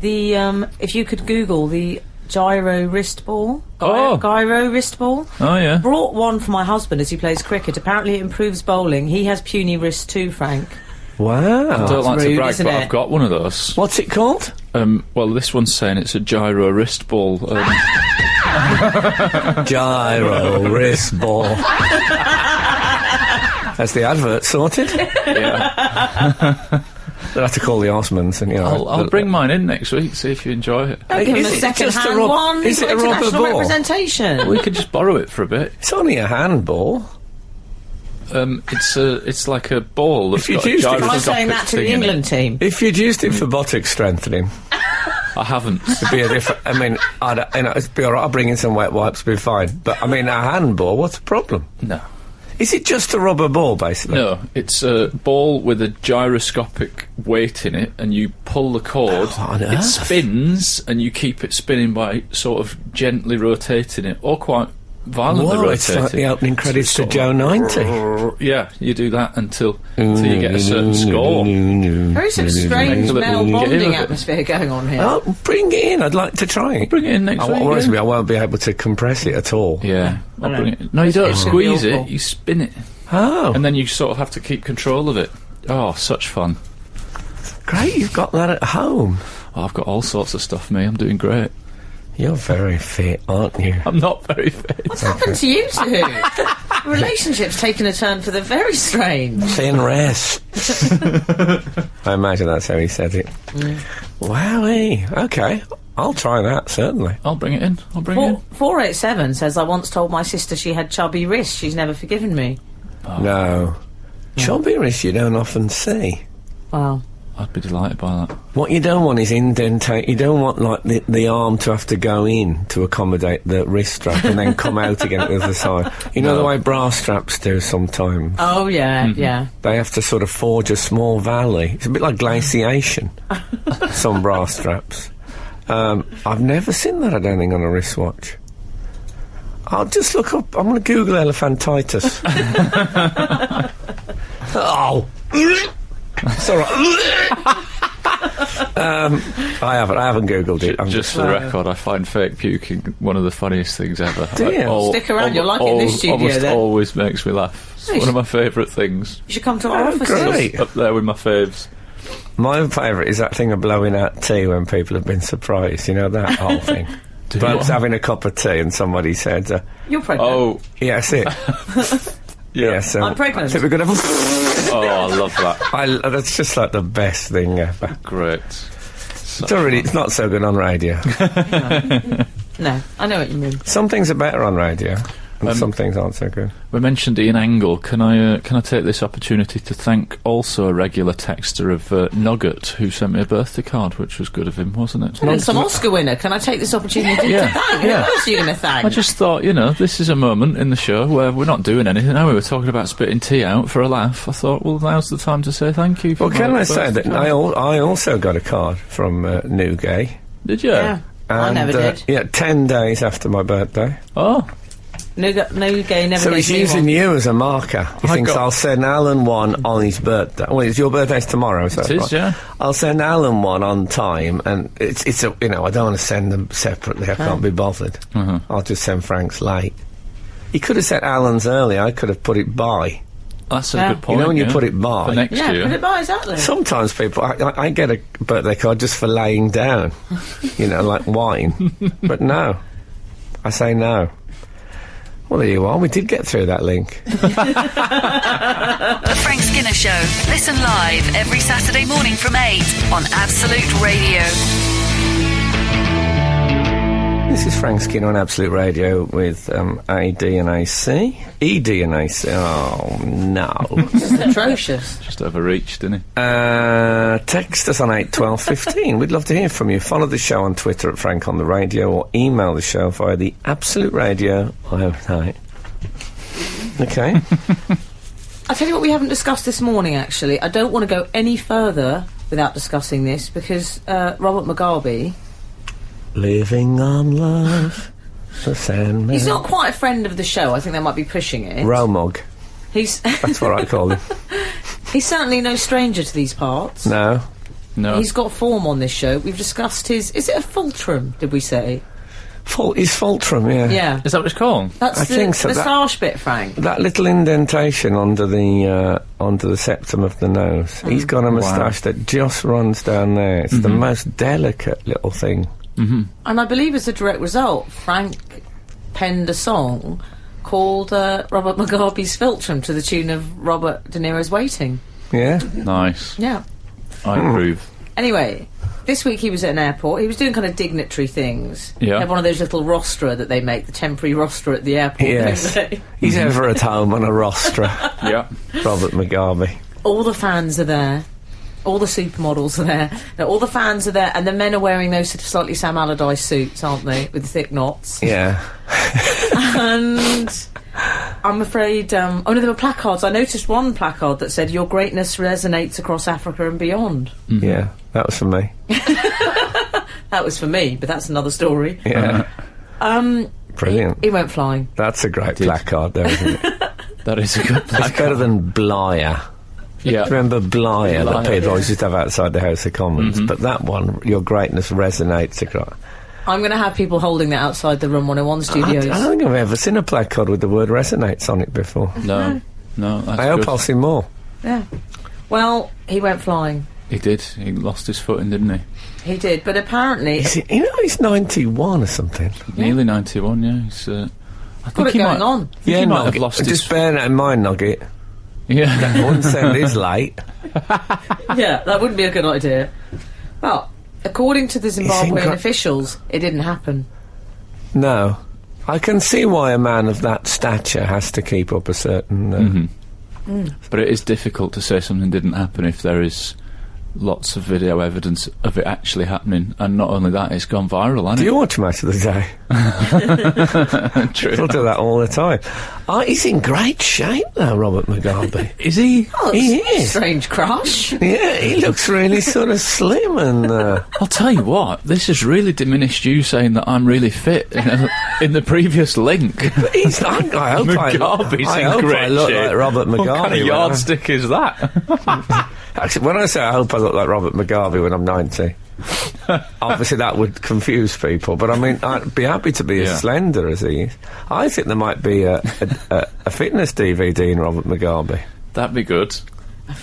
D: The, if you could Google the gyro wrist ball.
E: Oh.
D: Gyro wrist ball.
E: Oh, yeah.
D: Brought one for my husband as he plays cricket. Apparently it improves bowling. He has puny wrists too, Frank.
C: Wow.
E: I don't like to
D: rude,
E: brag,
D: isn't
E: but
D: it?
E: I've got one of those.
C: What's it called?
E: Well, this one's saying it's a gyro wrist ball.
C: Gyro wrist ball. That's the advert sorted.
E: Yeah.
C: They'll have to call the Osmonds and,
E: I'll bring mine in next week, see if you enjoy it.
D: Don't give him a
C: Is it just a
D: second-hand
C: rub-
D: one.
C: is
D: He's
C: it
D: got
C: a rubber
D: international
C: ball?
D: representation.
E: We could just borrow it for a bit.
C: It's only a handball.
E: It's like a ball that's
C: If you
E: got a
C: used it-
D: Am I
E: gyroscopic
D: saying that to the
E: thing in it.
D: England team?
C: If you'd used it for buttocks strengthening,
E: I haven't.
C: it'd be a different... I mean, it'd be all right. I'll bring in some wet wipes, it'd be fine. But, I mean, a handball, what's the problem?
E: No.
C: Is it just a rubber ball, basically?
E: No, it's a ball with a gyroscopic weight in it, and you pull the cord,
C: What on
E: it
C: earth?
E: spins, and you keep it spinning by sort of gently rotating it, or quite violently
C: Whoa, it's
E: rotating.
C: like the opening credits to
E: Sort of
C: Joe
E: like
C: 90.
E: Yeah, you do that until you get a certain score.
D: There is some strange
E: Make a little
D: male
E: game
D: bonding
E: of it.
D: atmosphere going on here.
C: Oh, bring it in. I'd like to try it.
E: Bring it in next week.
C: Worries
E: yeah.
C: me, I won't be able to compress it at all.
E: Yeah, I'll
D: I
E: bring
D: know.
E: it. No, you don't
D: It's
E: squeeze
D: awful.
E: it, you spin it.
C: Oh,
E: And then you sort of have to keep control of it. Oh, such fun.
C: great. You've got that at home.
E: Oh, I've got all sorts of stuff, me. I'm doing great.
C: You're very fit, aren't you?
E: I'm not very fit.
D: What's happened to you two? Relationship's taken a turn for the very strange.
C: Thin rest. I imagine that's how he said it. Wowee. Okay. I'll try that, certainly.
E: I'll bring it in. I'll bring it in.
D: 487 says, I once told my sister she had chubby wrists. She's never forgiven me.
C: No. Chubby wrists you don't often see.
D: Wow.
E: I'd be delighted by that.
C: What you don't want is indentate. You don't want, like, the arm to have to go in to accommodate the wrist strap and then come out again at the other side. You know
E: No.
C: the way bra straps do sometimes?
D: Oh, yeah, yeah.
C: They have to sort of forge a small valley. It's a bit like glaciation, some bra straps. I've never seen that, I don't think, on a wristwatch. I'll just look up... I'm going to Google elephantitis. Oh! It's all right. I haven't googled it. I'm
E: Just for the record, I find fake puking one of the funniest things ever.
C: Do you?
D: Stick around, you'll like it in this studio,
E: almost
D: then.
E: always makes me laugh. It's one of my favourite things.
D: You should come to our offices.
C: great.
E: Up there with my faves.
C: My favourite is that thing of blowing out tea when people have been surprised. You know that whole thing. Blokes having a cup of tea and somebody said,
D: You're pregnant.
E: Oh,
C: "Yeah, that's it."
E: yeah.
C: So
D: I'm pregnant.
C: I think we're going to.
E: Oh, I love that.
C: That's just like the best thing ever.
E: Great.
C: It's not so good on radio.
D: No, I know what you mean.
C: Some things are better on radio, and some things aren't so good.
E: We mentioned Ian Angle. Can I take this opportunity to thank also a regular texter of Nugget, who sent me a birthday card, which was good of him, wasn't it?
D: And some Oscar winner. Can I take this opportunity to thank? Who else are you going to thank?
E: I just thought, this is a moment in the show where we're not doing anything. Now we were talking about spitting tea out for a laugh. I thought, well, now's the time to say thank you.
C: Well, can I say that I also got a card from Newgay.
E: Did you?
D: Yeah, I never did.
C: Yeah, 10 days after my birthday.
E: Oh.
D: No gay never
C: So
D: gave
C: he's
D: me
C: using
D: one.
C: you as a marker. He thinks I'll send Alan one on his birthday. Well, it's your birthday's tomorrow, so
E: It is, yeah.
C: I'll send Alan one on time, and it's I don't want to send them separately. I can't be bothered. I'll just send Frank's late. He could have sent Alan's early. I could have put it by.
E: That's a
D: Yeah.
E: good point.
C: When you put it by
E: for next
D: Yeah,
E: year.
D: put it by, exactly.
C: Sometimes people, I get a birthday card just for laying down, like wine. But no, I say no. Well, there you are. We did get through that link.
A: The Frank Skinner Show. Listen live every Saturday morning from 8 on Absolute Radio.
C: This is Frank Skinner on Absolute Radio with AD and AC. ED and AC. Oh, no.
D: It's atrocious.
E: Just overreached, didn't he?
C: Text us on 81215. We'd love to hear from you. Follow the show on Twitter at Frank on the Radio, or email the show via the Absolute Radio website. Okay.
D: I'll tell you what we haven't discussed this morning, actually. I don't want to go any further without discussing this, because Robert Mugabe...
C: Living on love, the Sandman.
D: He's not quite a friend of the show. I think they might be pushing it.
C: Romog.
D: He's
C: That's what I call him.
D: he's certainly no stranger to these parts.
C: No.
D: He's got form on this show. We've discussed his... Is it a fulcrum, did we say?
C: He's Fultrum, yeah.
D: Yeah.
E: Is that what it's called?
D: That's
C: I
D: the
C: think so.
D: moustache bit, Frank.
C: That little indentation under the septum of the nose. He's got a moustache that just runs down there. It's the most delicate little thing.
D: And I believe as a direct result, Frank penned a song called Robert Mugabe's Filtrum to the tune of Robert De Niro's Waiting.
C: Yeah?
E: Nice.
D: Yeah.
E: I approve.
D: Anyway, this week he was at an airport. He was doing kind of dignitary things.
E: Yeah.
D: They have one of those little rostra that they make, the temporary rostra at the airport.
C: Yes.
D: don't they?
C: He's ever at home on a rostra.
E: Yeah.
C: Robert Mugabe.
D: All the fans are there. All the supermodels are there. No, all the fans are there, and the men are wearing those sort of slightly Sam Allardyce suits, aren't they, with the thick knots?
C: Yeah.
D: And I'm afraid... there were placards. I noticed one placard that said, "Your greatness resonates across Africa and beyond."
C: Yeah, that was for me.
D: That was for me, but that's another story.
C: Yeah. Brilliant.
D: He went flying.
C: That's a great placard, though, isn't it?
E: That is a good
C: It's
E: placard.
C: better than Blyer.
E: Yeah.
C: Remember Blyer that
E: Blyer,
C: people always used to have outside the House of Commons? But that one, your greatness resonates across.
D: I'm going to have people holding that outside the Room 101 studios.
C: I don't think I've ever seen a placard with the word resonates on it before.
E: No, that's
C: I hope
E: good.
C: I'll see more.
D: Yeah. Well, he went flying.
E: He did. He lost his footing, didn't he?
D: He did, but apparently...
C: He's 91 or something.
E: Nearly 91, yeah. He's, I
D: Got
E: think
D: it
E: he
D: going
E: might,
D: on.
E: I think he might have lost his...
C: Just bear that in mind, Nugget.
E: Yeah.
C: I wouldn't send his late.
D: Yeah, that wouldn't be a good idea. But, according to the Zimbabwean
C: incre-
D: officials, it didn't happen.
C: No. I can see why a man of that stature has to keep up a certain...
E: But it is difficult to say something didn't happen if there is lots of video evidence of it actually happening. And not only that, it's gone viral, hasn't
C: Do
E: it?
C: you watch Match of the Day?
E: True.
C: He'll do that all the time. Oh, he's in great shape now, Robert Mugabe.
E: Is he?
D: Oh,
C: He
D: it's a
C: is.
D: strange crush.
C: Yeah, he looks really sort of slim and...
E: I'll tell you what, this has really diminished you saying that I'm really fit in the previous link.
C: He's like, I hope
E: Mugabe's
C: I
E: in
C: hope
E: great
C: I look
E: shape.
C: like Robert Mugabe.
E: What kind of
C: when I-
E: yardstick is that?
C: Actually, when I say I hope I look like Robert Mugabe when I'm 90, obviously that would confuse people. But I mean, I'd be happy to be as slender as he is. I think there might be a fitness DVD in Robert Mugabe.
E: That'd be good.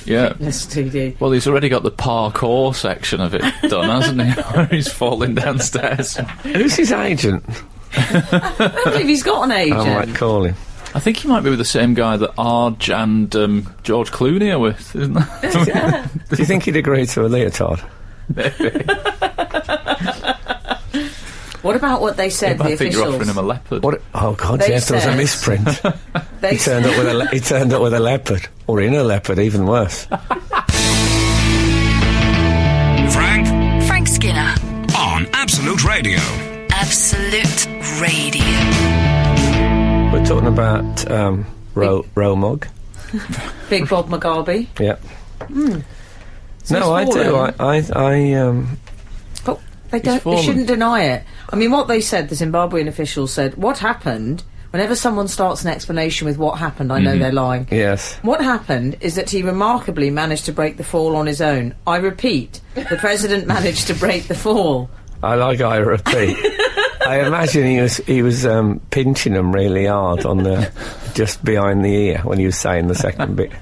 E: Yeah.
D: Fitness DVD.
E: Well, he's already got the parkour section of it done, hasn't he? Where he's falling downstairs.
C: Who's his agent?
D: I don't believe he's got an agent.
C: I might call him.
E: I think he might be with the same guy that Arj and George Clooney are with, isn't that?
D: Yeah.
C: Do you think he'd agree to a leotard?
D: What about what they said, the
E: I think you're
D: officials?
E: offering him a leopard.
C: What? Oh God!
D: They
C: Yes, there was a
D: said-
C: misprint.
D: They
C: He turned up with a leopard, or in a leopard, even worse.
B: Frank
A: Skinner.
B: on Absolute Radio.
A: Absolute Radio.
C: We're talking about Romog.
D: Big Bob Mugabe.
C: Yeah.
D: So
C: No, I
D: he's
C: do.
D: fallen. But they don't. They
E: fallen.
D: shouldn't deny it. I mean, what they said, the Zimbabwean officials said, what happened? Whenever someone starts an explanation with what happened, I know they're lying.
C: Yes.
D: What happened is that he remarkably managed to break the fall on his own. I repeat, the president managed to break the fall.
C: I repeat. I imagine he was pinching them really hard on the just behind the ear when he was saying the second bit.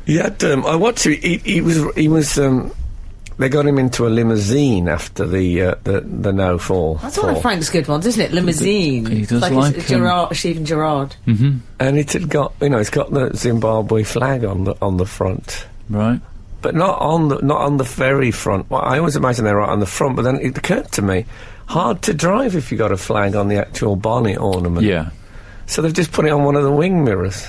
C: He had. I watched it. He was. They got him into a limousine after the no fall.
D: That's one of Frank's good ones, isn't it? Limousine.
E: He does
D: It's
E: like
D: it's Gerard, Stephen Gerrard.
C: And it had got. It's got the Zimbabwe flag on the front.
E: Right.
C: But not on the very front. Well, I always imagine they're right on the front, but then it occurred to me, hard to drive if you got a flag on the actual bonnet ornament.
E: Yeah.
C: So they've just put it on one of the wing mirrors,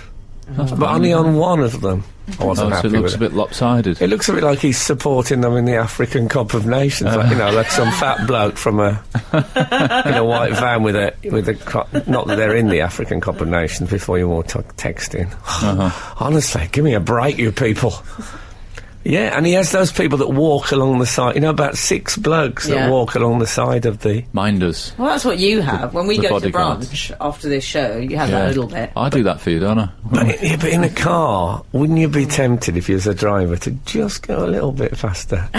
C: but only on one of them. I wasn't
E: So
C: happy
E: it looks
C: with
E: a bit lopsided.
C: It looks a bit like he's supporting them in the African Cup of Nations, like some fat bloke from in a white van with a not that they're in the African Cup of Nations before you all texting. Honestly, give me a break, you people. Yeah, and he has those people that walk along the side. About 6 blokes that walk along the side of the...
E: Minders.
D: Well, that's what you have. When we
E: The
D: go to
E: bodyguard.
D: brunch after this show, you have that a little bit.
E: I do that for you, don't I?
C: But in a car, wouldn't you be tempted, if you was a driver, to just go a little bit faster?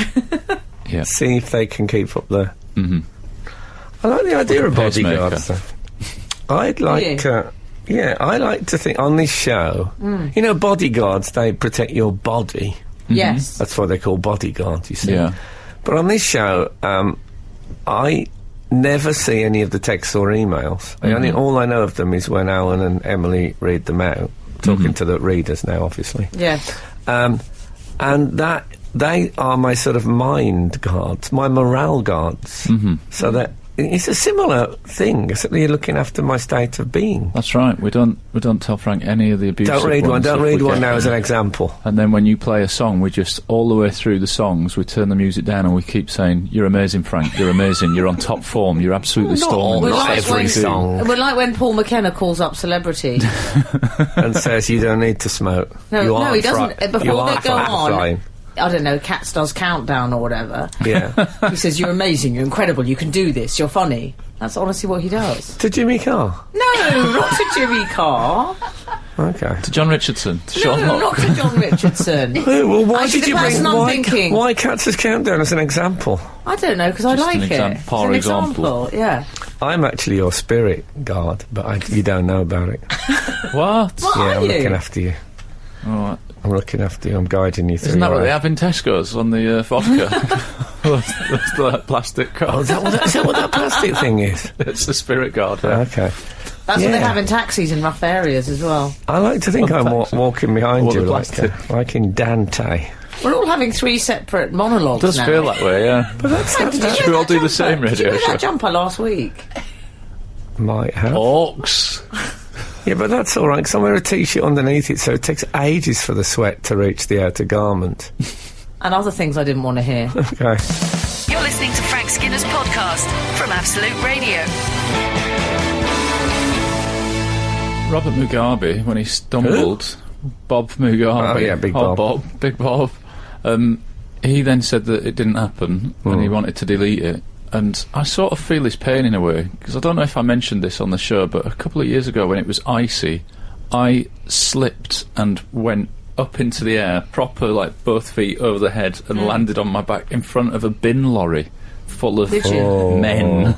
E: Yeah.
C: See if they can keep up the... I like the idea of
E: Pacemaker.
C: bodyguards, though. I'd like... I like to think on this show, bodyguards, they protect your body.
D: Yes.
C: That's why they're called bodyguards, you see.
E: Yeah.
C: But on this show, I never see any of the texts or emails. All I know of them is when Alan and Emily read them out, talking to the readers now, obviously.
D: Yes.
C: And that they are my sort of mind guards, my morale guards. So that it's a similar thing, except you're looking after my state of being.
E: That's right. We don't tell Frank any of the abusive
C: Don't read one.
E: ones
C: Don't
E: if
C: read
E: we
C: one
E: get
C: now as
E: them.
C: an example.
E: And then when you play a song, we just, all the way through the songs, we turn the music down and we keep saying, "You're amazing, Frank. You're amazing. You're on top form. You're absolutely storming."
D: Not
E: That's
C: every
E: what we do.
C: song.
D: We're like when Paul McKenna calls up Celebrity.
C: And says you don't need to smoke.
D: No,
C: You
D: no,
C: aren't
D: he doesn't.
C: fri-
D: Before
C: you
D: they
C: aren't
D: go
C: fri-
D: on,
C: flying.
D: I don't know, Cats does Countdown or whatever.
C: Yeah.
D: He says, "You're amazing, you're incredible, you can do this, you're funny." That's honestly what he does.
C: To Jimmy Carr.
D: No, not to Jimmy Carr.
C: Okay.
E: To John Richardson. To
D: No,
E: Sean Locke.
D: not to John Richardson.
C: Oh, well, why
D: Actually,
C: did
D: the
C: you bring
D: person I'm thinking-
C: why Cats' Countdown as an example?
D: I don't know, because I
E: Just
D: like
E: an
D: it.
E: example, par
D: It's an
E: example.
D: yeah.
C: I'm actually your spirit guard, but you don't know about it.
E: What?
D: What
C: Yeah,
D: are
C: I'm
D: you?
C: looking after you.
E: Oh,
C: I'm looking after you. I'm guiding you through.
E: isn't that
C: your
E: what they
C: life.
E: have in Tesco's on the vodka? that's the plastic cup.
C: Oh, is that what that plastic thing is?
E: It's the spirit guard. Yeah.
C: Okay.
D: That's what
C: Yeah.
D: they have in taxis in rough areas as well.
C: I like to think I'm walking behind
E: What
C: you
E: the
C: like,
E: plastic?
C: like in Dante.
D: We're all having 3 separate monologues
E: It does
D: now.
E: feel that way, yeah.
D: Did you
E: Should
D: wear
E: we all
D: that
E: do the
D: jumper?
E: same
D: Did you
E: radio
D: wear
E: show?
D: that jumper last week?
C: Might have.
E: Orcs.
C: Yeah, but that's all right, because I wear a T-shirt underneath it, so it takes ages for the sweat to reach the outer garment.
D: And other things I didn't want to hear.
C: Okay.
A: You're listening to Frank Skinner's podcast from Absolute Radio.
E: Robert Mugabe, when he stumbled, Bob Mugabe.
C: Oh, yeah, Big Bob.
E: Big Bob. He then said that it didn't happen and he wanted to delete it. And I sort of feel his pain in a way, because I don't know if I mentioned this on the show, but a couple of years ago when it was icy, I slipped and went up into the air, proper, like, both feet over the head, and landed on my back in front of a bin lorry full of
D: Did you?
E: men.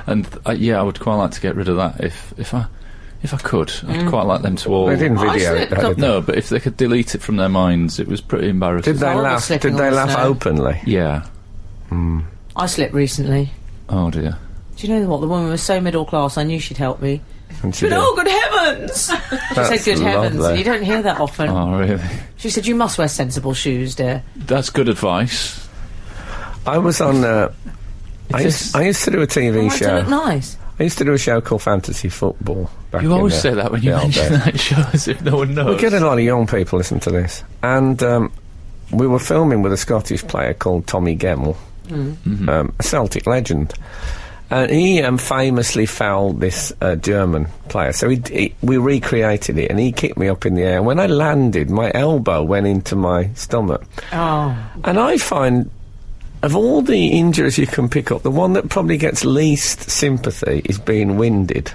E: And, I would quite like to get rid of that if I could. I'd quite like them to all...
C: They didn't
D: I
C: video it,
D: slipped
C: did
D: up-
C: they?
E: No, but if they could delete it from their minds, it was pretty embarrassing.
C: Did they
D: horrible
C: laugh?
D: slipping
C: Did they
D: on the
C: laugh
D: snow.
C: openly?
E: Yeah.
D: I slipped recently.
E: Oh, dear.
D: Do you know what? The woman was so middle class, I knew she'd help me.
C: And she
D: But
C: did.
D: oh, good heavens! She said, good heavens.
C: lovely.
D: You don't hear that often.
E: Oh, really?
D: She said, you must wear sensible shoes, dear.
E: That's good advice.
C: I was on. I used to do a TV
D: Oh, I do
C: show.
D: look nice.
C: I used to do a show called Fantasy Football. Back
E: You
C: in
E: always
C: the-
E: say that when you
C: the old
E: mention
C: days.
E: that show, as if no one knows.
C: We get a lot of young people listen to this, and we were filming with a Scottish player called Tommy Gemmell, a Celtic legend, and he famously fouled this German player. So we recreated it, and he kicked me up in the air. When I landed, my elbow went into my stomach,
D: Oh.
C: and I find, of all the injuries you can pick up, the one that probably gets least sympathy is being winded.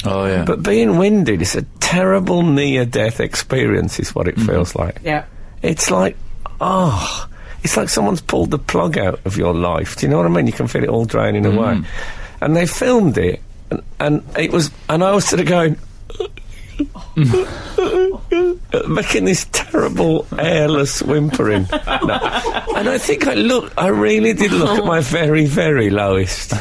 E: Oh, yeah.
C: But being winded is a terrible near-death experience, is what it feels like.
D: Yeah.
C: It's like, it's like someone's pulled the plug out of your life. Do you know what I mean? You can feel it all draining away. And they filmed it, and it was, and I was sort of going, making this terrible airless whimpering. No. And I think I really did look at my very, very lowest.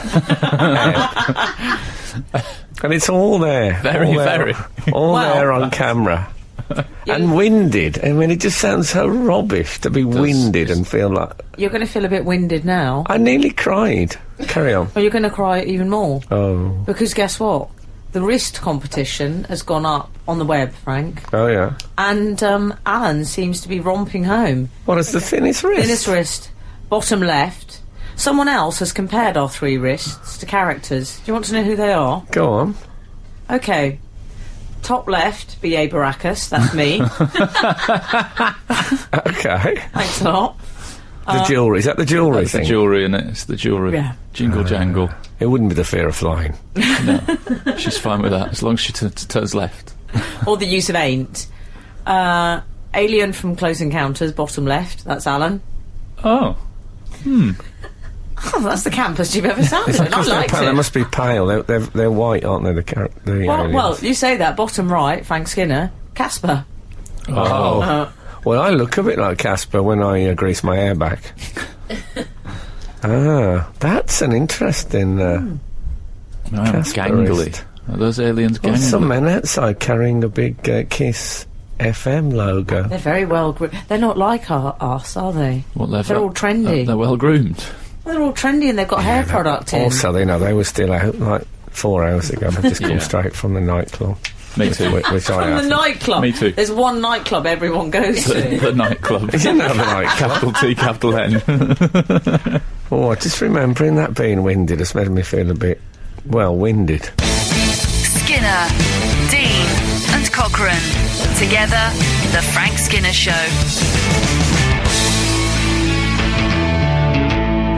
C: And it's all there.
E: Very,
C: all there,
E: very.
C: All
D: Well,
C: there on camera. And winded. I mean, it just sounds so rubbish to be winded and feel like...
D: You're going to feel a bit winded now.
C: I nearly cried. Carry on.
D: Or you're going to cry even more.
C: Oh.
D: Because guess what? The wrist competition has gone up on the web, Frank.
C: Oh, yeah.
D: And Alan seems to be romping home.
C: What is the thinnest wrist?
D: Thinnest wrist, bottom left. Someone else has compared our three wrists to characters. Do you want to know who they are?
C: Go on.
D: Okay. Top left, B.A. Baracus, that's me.
C: Okay.
D: Thanks a lot.
C: The jewellery. Is that the jewellery
E: That's the
C: thing?
E: jewellery, in it? It's the jewellery.
D: Yeah.
E: Jingle jangle.
C: It wouldn't be the fear of flying.
E: No. She's fine with that, as long as she turns left.
D: Or the use of ain't. Alien from Close Encounters, bottom left, that's Alan.
E: Oh.
D: Oh, that's the campest you've ever sounded in. I
C: Because they're
D: liked
C: pale. They
D: it.
C: must be pale. They're white, aren't they? The aliens?
D: Well, you say that. Bottom right, Frank Skinner, Casper.
C: Oh. Well, I look a bit like Casper when I grease my hair back. That's an interesting... Casper
E: Gangly.
C: wrist.
E: Are those aliens
C: Well,
E: gangly?
C: some men outside carrying a big Kiss FM logo.
D: They're very well... They're not like us, are they?
E: What
D: They're all trendy.
E: They're well groomed.
D: Well, they're all trendy and they've got hair product in.
C: Also, they were still out like 4 hours ago. They've just come
E: Yeah.
C: straight from the nightclub.
E: Me too.
C: Which I
D: From the
C: have.
D: nightclub.
E: Me too.
D: There's one nightclub everyone goes
E: the,
D: to.
E: the nightclub.
C: You didn't have a nightclub.
E: Capital T, capital N.
C: Oh, just remembering that being winded has made me feel a bit, well, winded.
A: Skinner, Dean, and Cochrane. Together, The Frank Skinner Show.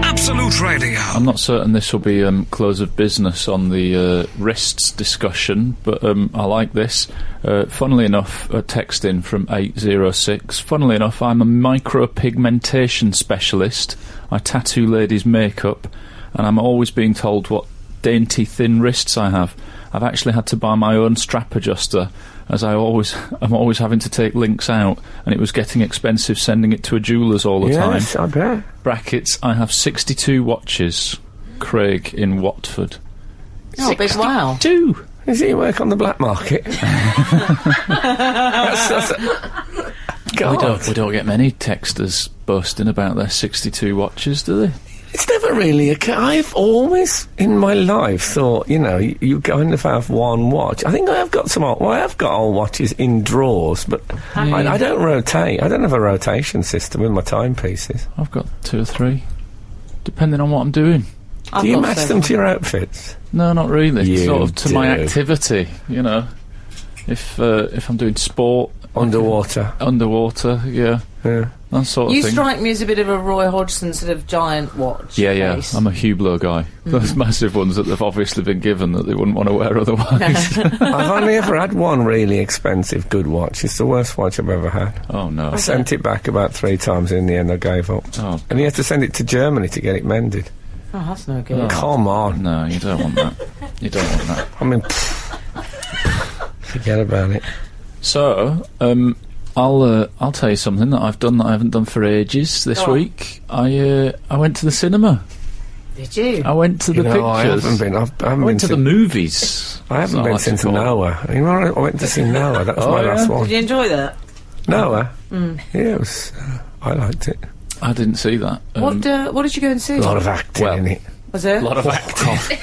B: Absolute Radio.
E: I'm not certain this will be close of business on the wrists discussion, but I like this. Funnily enough, a text in from 806. Funnily enough, I'm a micropigmentation specialist. I tattoo ladies' makeup, and I'm always being told what dainty thin wrists I have. I've actually had to buy my own strap adjuster, as I'm always having to take links out, and it was getting expensive sending it to a jeweller's all the time.
C: Yes, I bet.
E: Brackets, I have 62 watches. Craig in Watford.
D: Oh, big wow.
E: 2.
C: Does he work on the black market? God.
E: We don't get many texters boasting about their 62 watches, do they?
C: It's never really I've always, in my life, thought, you kind of have one watch. I think I have got I have got old watches in drawers, but I don't rotate. I don't have a rotation system with my timepieces.
E: I've got 2 or 3, depending on what I'm doing.
D: I've
C: Do you
D: got
C: match them
D: several.
C: to your outfits?
E: No, not really.
C: You
E: sort of to my
C: do.
E: activity, if I'm doing sport.
C: Underwater.
E: Yeah. That sort of
D: You
E: thing.
D: strike me as a bit of a Roy Hodgson sort of giant watch.
E: Yeah.
D: face.
E: I'm a Hublot guy. Those massive ones that they've obviously been given that they wouldn't want to wear otherwise.
C: I've only ever had one really expensive good watch. It's the worst watch I've ever had.
E: Oh, no.
C: I sent it back about 3 times, and in the end I gave up.
E: Oh,
C: And you had to send it to Germany to get it mended.
D: Oh, that's no good.
C: Come on.
E: no, you don't want that. You don't want that.
C: I mean, forget about it.
E: So, I'll tell you something that I've done that I haven't done for ages this
D: Go on.
E: week. I went to the cinema.
D: Did you?
E: I went to the
C: You know, I
E: pictures.
C: haven't been. I haven't
E: I
C: been
E: went to the
C: since-
E: movies.
C: I haven't
E: That's
C: been
E: what I
C: since
E: like to call it.
C: Noah. You know, I went to see Noah. That was
E: Oh,
C: my
E: yeah?
C: last one.
D: Did you enjoy that?
C: Noah? Yeah, it was. I liked it.
E: I didn't see that.
D: What did you go and see?
C: A lot of acting
E: Well,
C: in it.
D: Was it?
E: A lot of acting.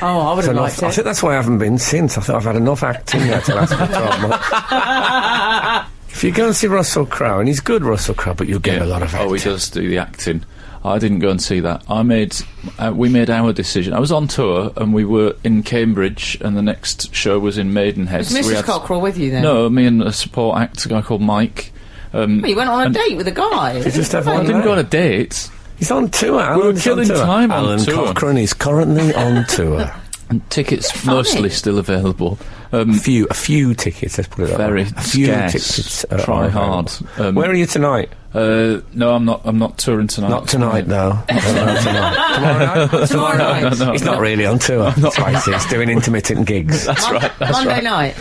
D: Oh, I would have liked
C: I
D: it.
C: think that's why I haven't been since. I thought I've had enough acting there to last me 12 months. If you go and see Russell Crowe, and he's good, Russell Crowe, but you'll get a lot of acting.
E: Oh, he does do the acting. I didn't go and see that. We made our decision. I was on tour, and we were in Cambridge, and the next show was in Maidenhead.
D: Was
E: So we
D: Mrs.
E: had-
D: Cockrell with you then?
E: No, me and a support act, a guy called Mike.
D: Well, you went on a date with a guy.
C: You just have
E: I
C: one
E: didn't
C: day.
E: go on a date.
C: He's on tour.
E: We were
C: Alan's
E: killing
C: on tour.
E: time on
C: Alan
E: tour.
C: Cochrane is currently on tour.
E: And tickets
D: funny.
E: mostly still available.
C: A few tickets, let's put it that
E: Very
C: way. A few
E: scarce.
C: tickets.
E: Try
C: are
E: hard.
C: available. Where are you tonight?
E: No, I'm not touring tonight.
C: Not tonight, though. Not tonight. Tomorrow night?
D: Tomorrow night.
E: No,
C: He's not really on tour. He's doing intermittent gigs.
E: That's right. That's
D: Monday
E: right.
D: night.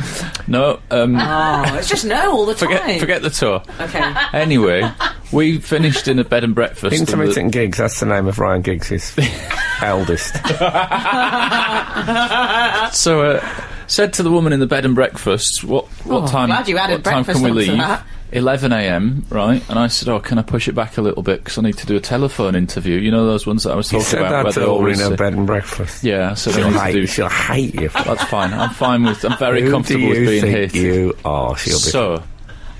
E: No,
D: Oh, it's just no all the time.
E: forget the tour.
D: Okay.
E: Anyway, we finished in a bed and breakfast. and
C: Intermittent gigs, that's the name of Ryan Giggs' eldest.
E: So, said to the woman in the bed and breakfast, what time?
D: glad you added
E: what time
D: breakfast
E: can we
D: onto
E: leave?
D: that.
E: 11 a.m. Right? And I said, "Oh, can I push it back a little bit because I need to do a telephone interview? You know those ones that I was
C: You
E: talking
C: said
E: about
C: that
E: where
C: to
E: they
C: her
E: always
C: in a
E: say-
C: bed and breakfast.
E: Yeah, so I need to do.
C: She'll hate you.
E: That's fine. I'm fine with. I'm very
C: Who
E: comfortable
C: do
E: with
C: you
E: being
C: think
E: hated.
C: you are? She'll be.
E: So,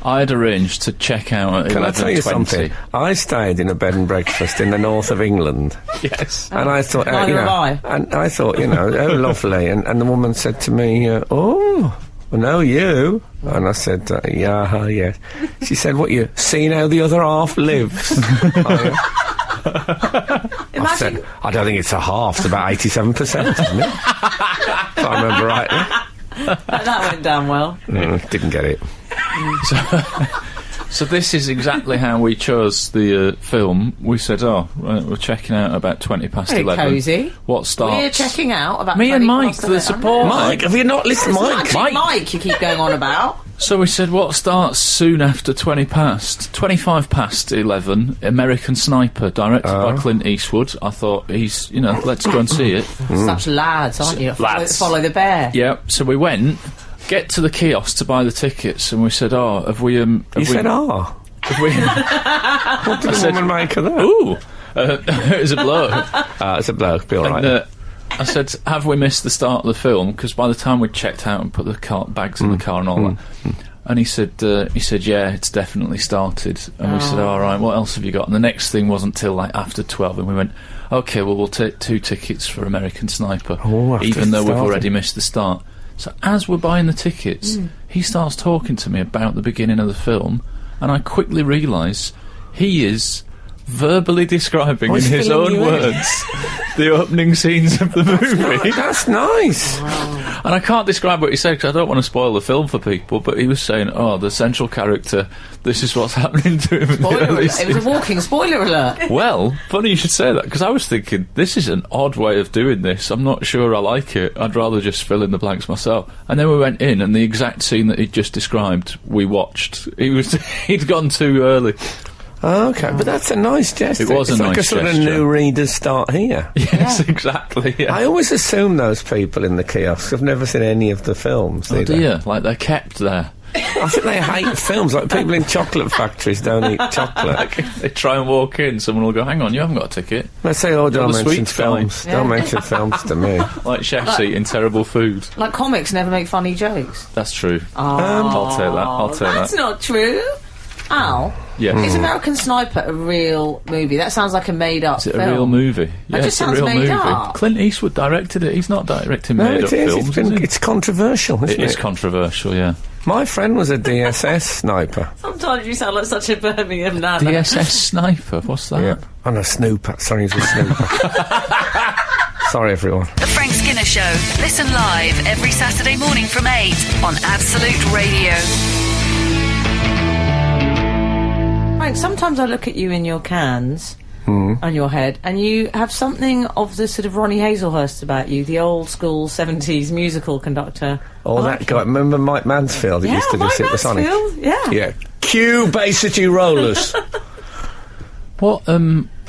E: I had arranged to check out at
C: Can I tell you
E: 11:20.
C: something? I stayed in a bed and breakfast in the north of England,
E: Yes.
C: and I thought,
D: Neither
C: you
D: have
C: know,
D: I.
C: and I thought, you know, oh, lovely. And the woman said to me, "Oh, well, no, you." And I said, "Yeah, yes." She said, "What, you seen how the other half lives?" I said, "I don't think it's a half. It's about 87%, isn't it?" If I remember rightly.
D: That went down well.
C: Didn't get it.
E: So this is exactly how we chose the film. We said, "Oh, right, we're checking out about 20 past
D: Very
E: 11.
D: cosy.
E: What starts?"
D: We're checking out about
E: Me and
D: 20
E: Mike,
D: past
E: the
D: 11.
E: support.
C: Mike, have you not listened,
D: It's
C: Mike?
D: Mike you keep going on about.
E: So we said, what starts soon after 20 past? 25 past 11, American Sniper, directed by Clint Eastwood. I thought, let's go and see it.
D: Such lads, aren't you?
E: Lads.
D: Follow the bear.
E: Yeah, so we went, get to the kiosk to buy the tickets, and we said, "Oh, have we,
C: You said, "Ah."
E: have we,
C: What did the
E: said-
C: woman make of that?
E: ooh, it was a blow."
C: It's a bloke, be alright.
E: And, I said, "Have we missed the start of the film?" Because by the time we'd checked out and put the bags in the car and all that, and he said, "Yeah, it's definitely started." And we said, "All right, what else have you got?" And the next thing wasn't till like after 12, and we went, "Okay, well, we'll take 2 tickets for American Sniper,
C: Oh, after
E: even though we've
C: starting.
E: already missed the start." So as we're buying the tickets, he starts talking to me about the beginning of the film, and I quickly realise he is verbally describing in
C: he's
E: his
C: filling
E: own
C: you in.
E: words the opening scenes of the movie.
C: That's nice.
E: And I can't describe what he said because I don't want to spoil the film for people, but he was saying, "Oh, the central character, this is what's happening to him." in the
D: Spoiler
E: early
D: alert. It
E: scenes."
D: was a walking spoiler alert.
E: Well, funny you should say that, because I was thinking, this is an odd way of doing this. I'm not sure I like it. I'd rather just fill in the blanks myself. And then we went in, and the exact scene that he'd just described, we watched. He'd gone too early.
C: Oh, okay, but that's a nice gesture.
E: It was
C: it's
E: a
C: like
E: nice
C: a sort
E: gesture.
C: of new readers start here.
E: Yes, exactly. Yeah.
C: I always assume those people in the kiosks. I've never seen any of the films.
E: Oh
C: either.
E: dear, like they're kept there.
C: I think they hate films. Like people in chocolate factories don't eat chocolate.
E: They try and walk in, someone will go, "Hang on, you haven't got a ticket."
C: They say, "Oh, don't
E: You're the
C: mention
E: sweets guy."
C: films.
D: Yeah.
C: Don't mention films to me."
E: Like chefs eating terrible food.
D: Like comics never make funny jokes.
E: That's true.
D: Oh,
E: I'll take that. I'll take
D: that's
E: that.
D: not true. Al,
E: Yeah.
D: Is American Sniper a real movie? That sounds like a made-up
E: Is it
D: film.
E: a real movie? Yeah,
D: just
E: it's a
D: sounds
E: real
D: made
E: movie.
D: up.
E: Clint Eastwood directed it. He's not directing
C: No,
E: made-up
C: it is.
E: films, is he?
C: It's controversial, isn't
E: It
C: it?
E: is controversial, yeah.
C: My friend was a DSS sniper.
D: Sometimes you sound like such a Birmingham nana.
E: DSS Sniper, what's that?
C: Yeah. Oh, no, snooper. Sorry, he's a snooper. Sorry, everyone.
A: The Frank Skinner Show. Listen live every Saturday morning from 8 on Absolute Radio.
D: Frank, sometimes I look at you in your cans on your head, and you have something of the sort of Ronnie Hazelhurst about you, the old school 70s musical conductor.
C: Oh,
D: I
C: that
D: like
C: guy.
D: it.
C: Remember Mike Mansfield? He
D: Yeah,
C: used to do
D: Mike
C: Supersonic.
D: Mansfield, yeah.
C: Yeah. Cue Bay City Rollers.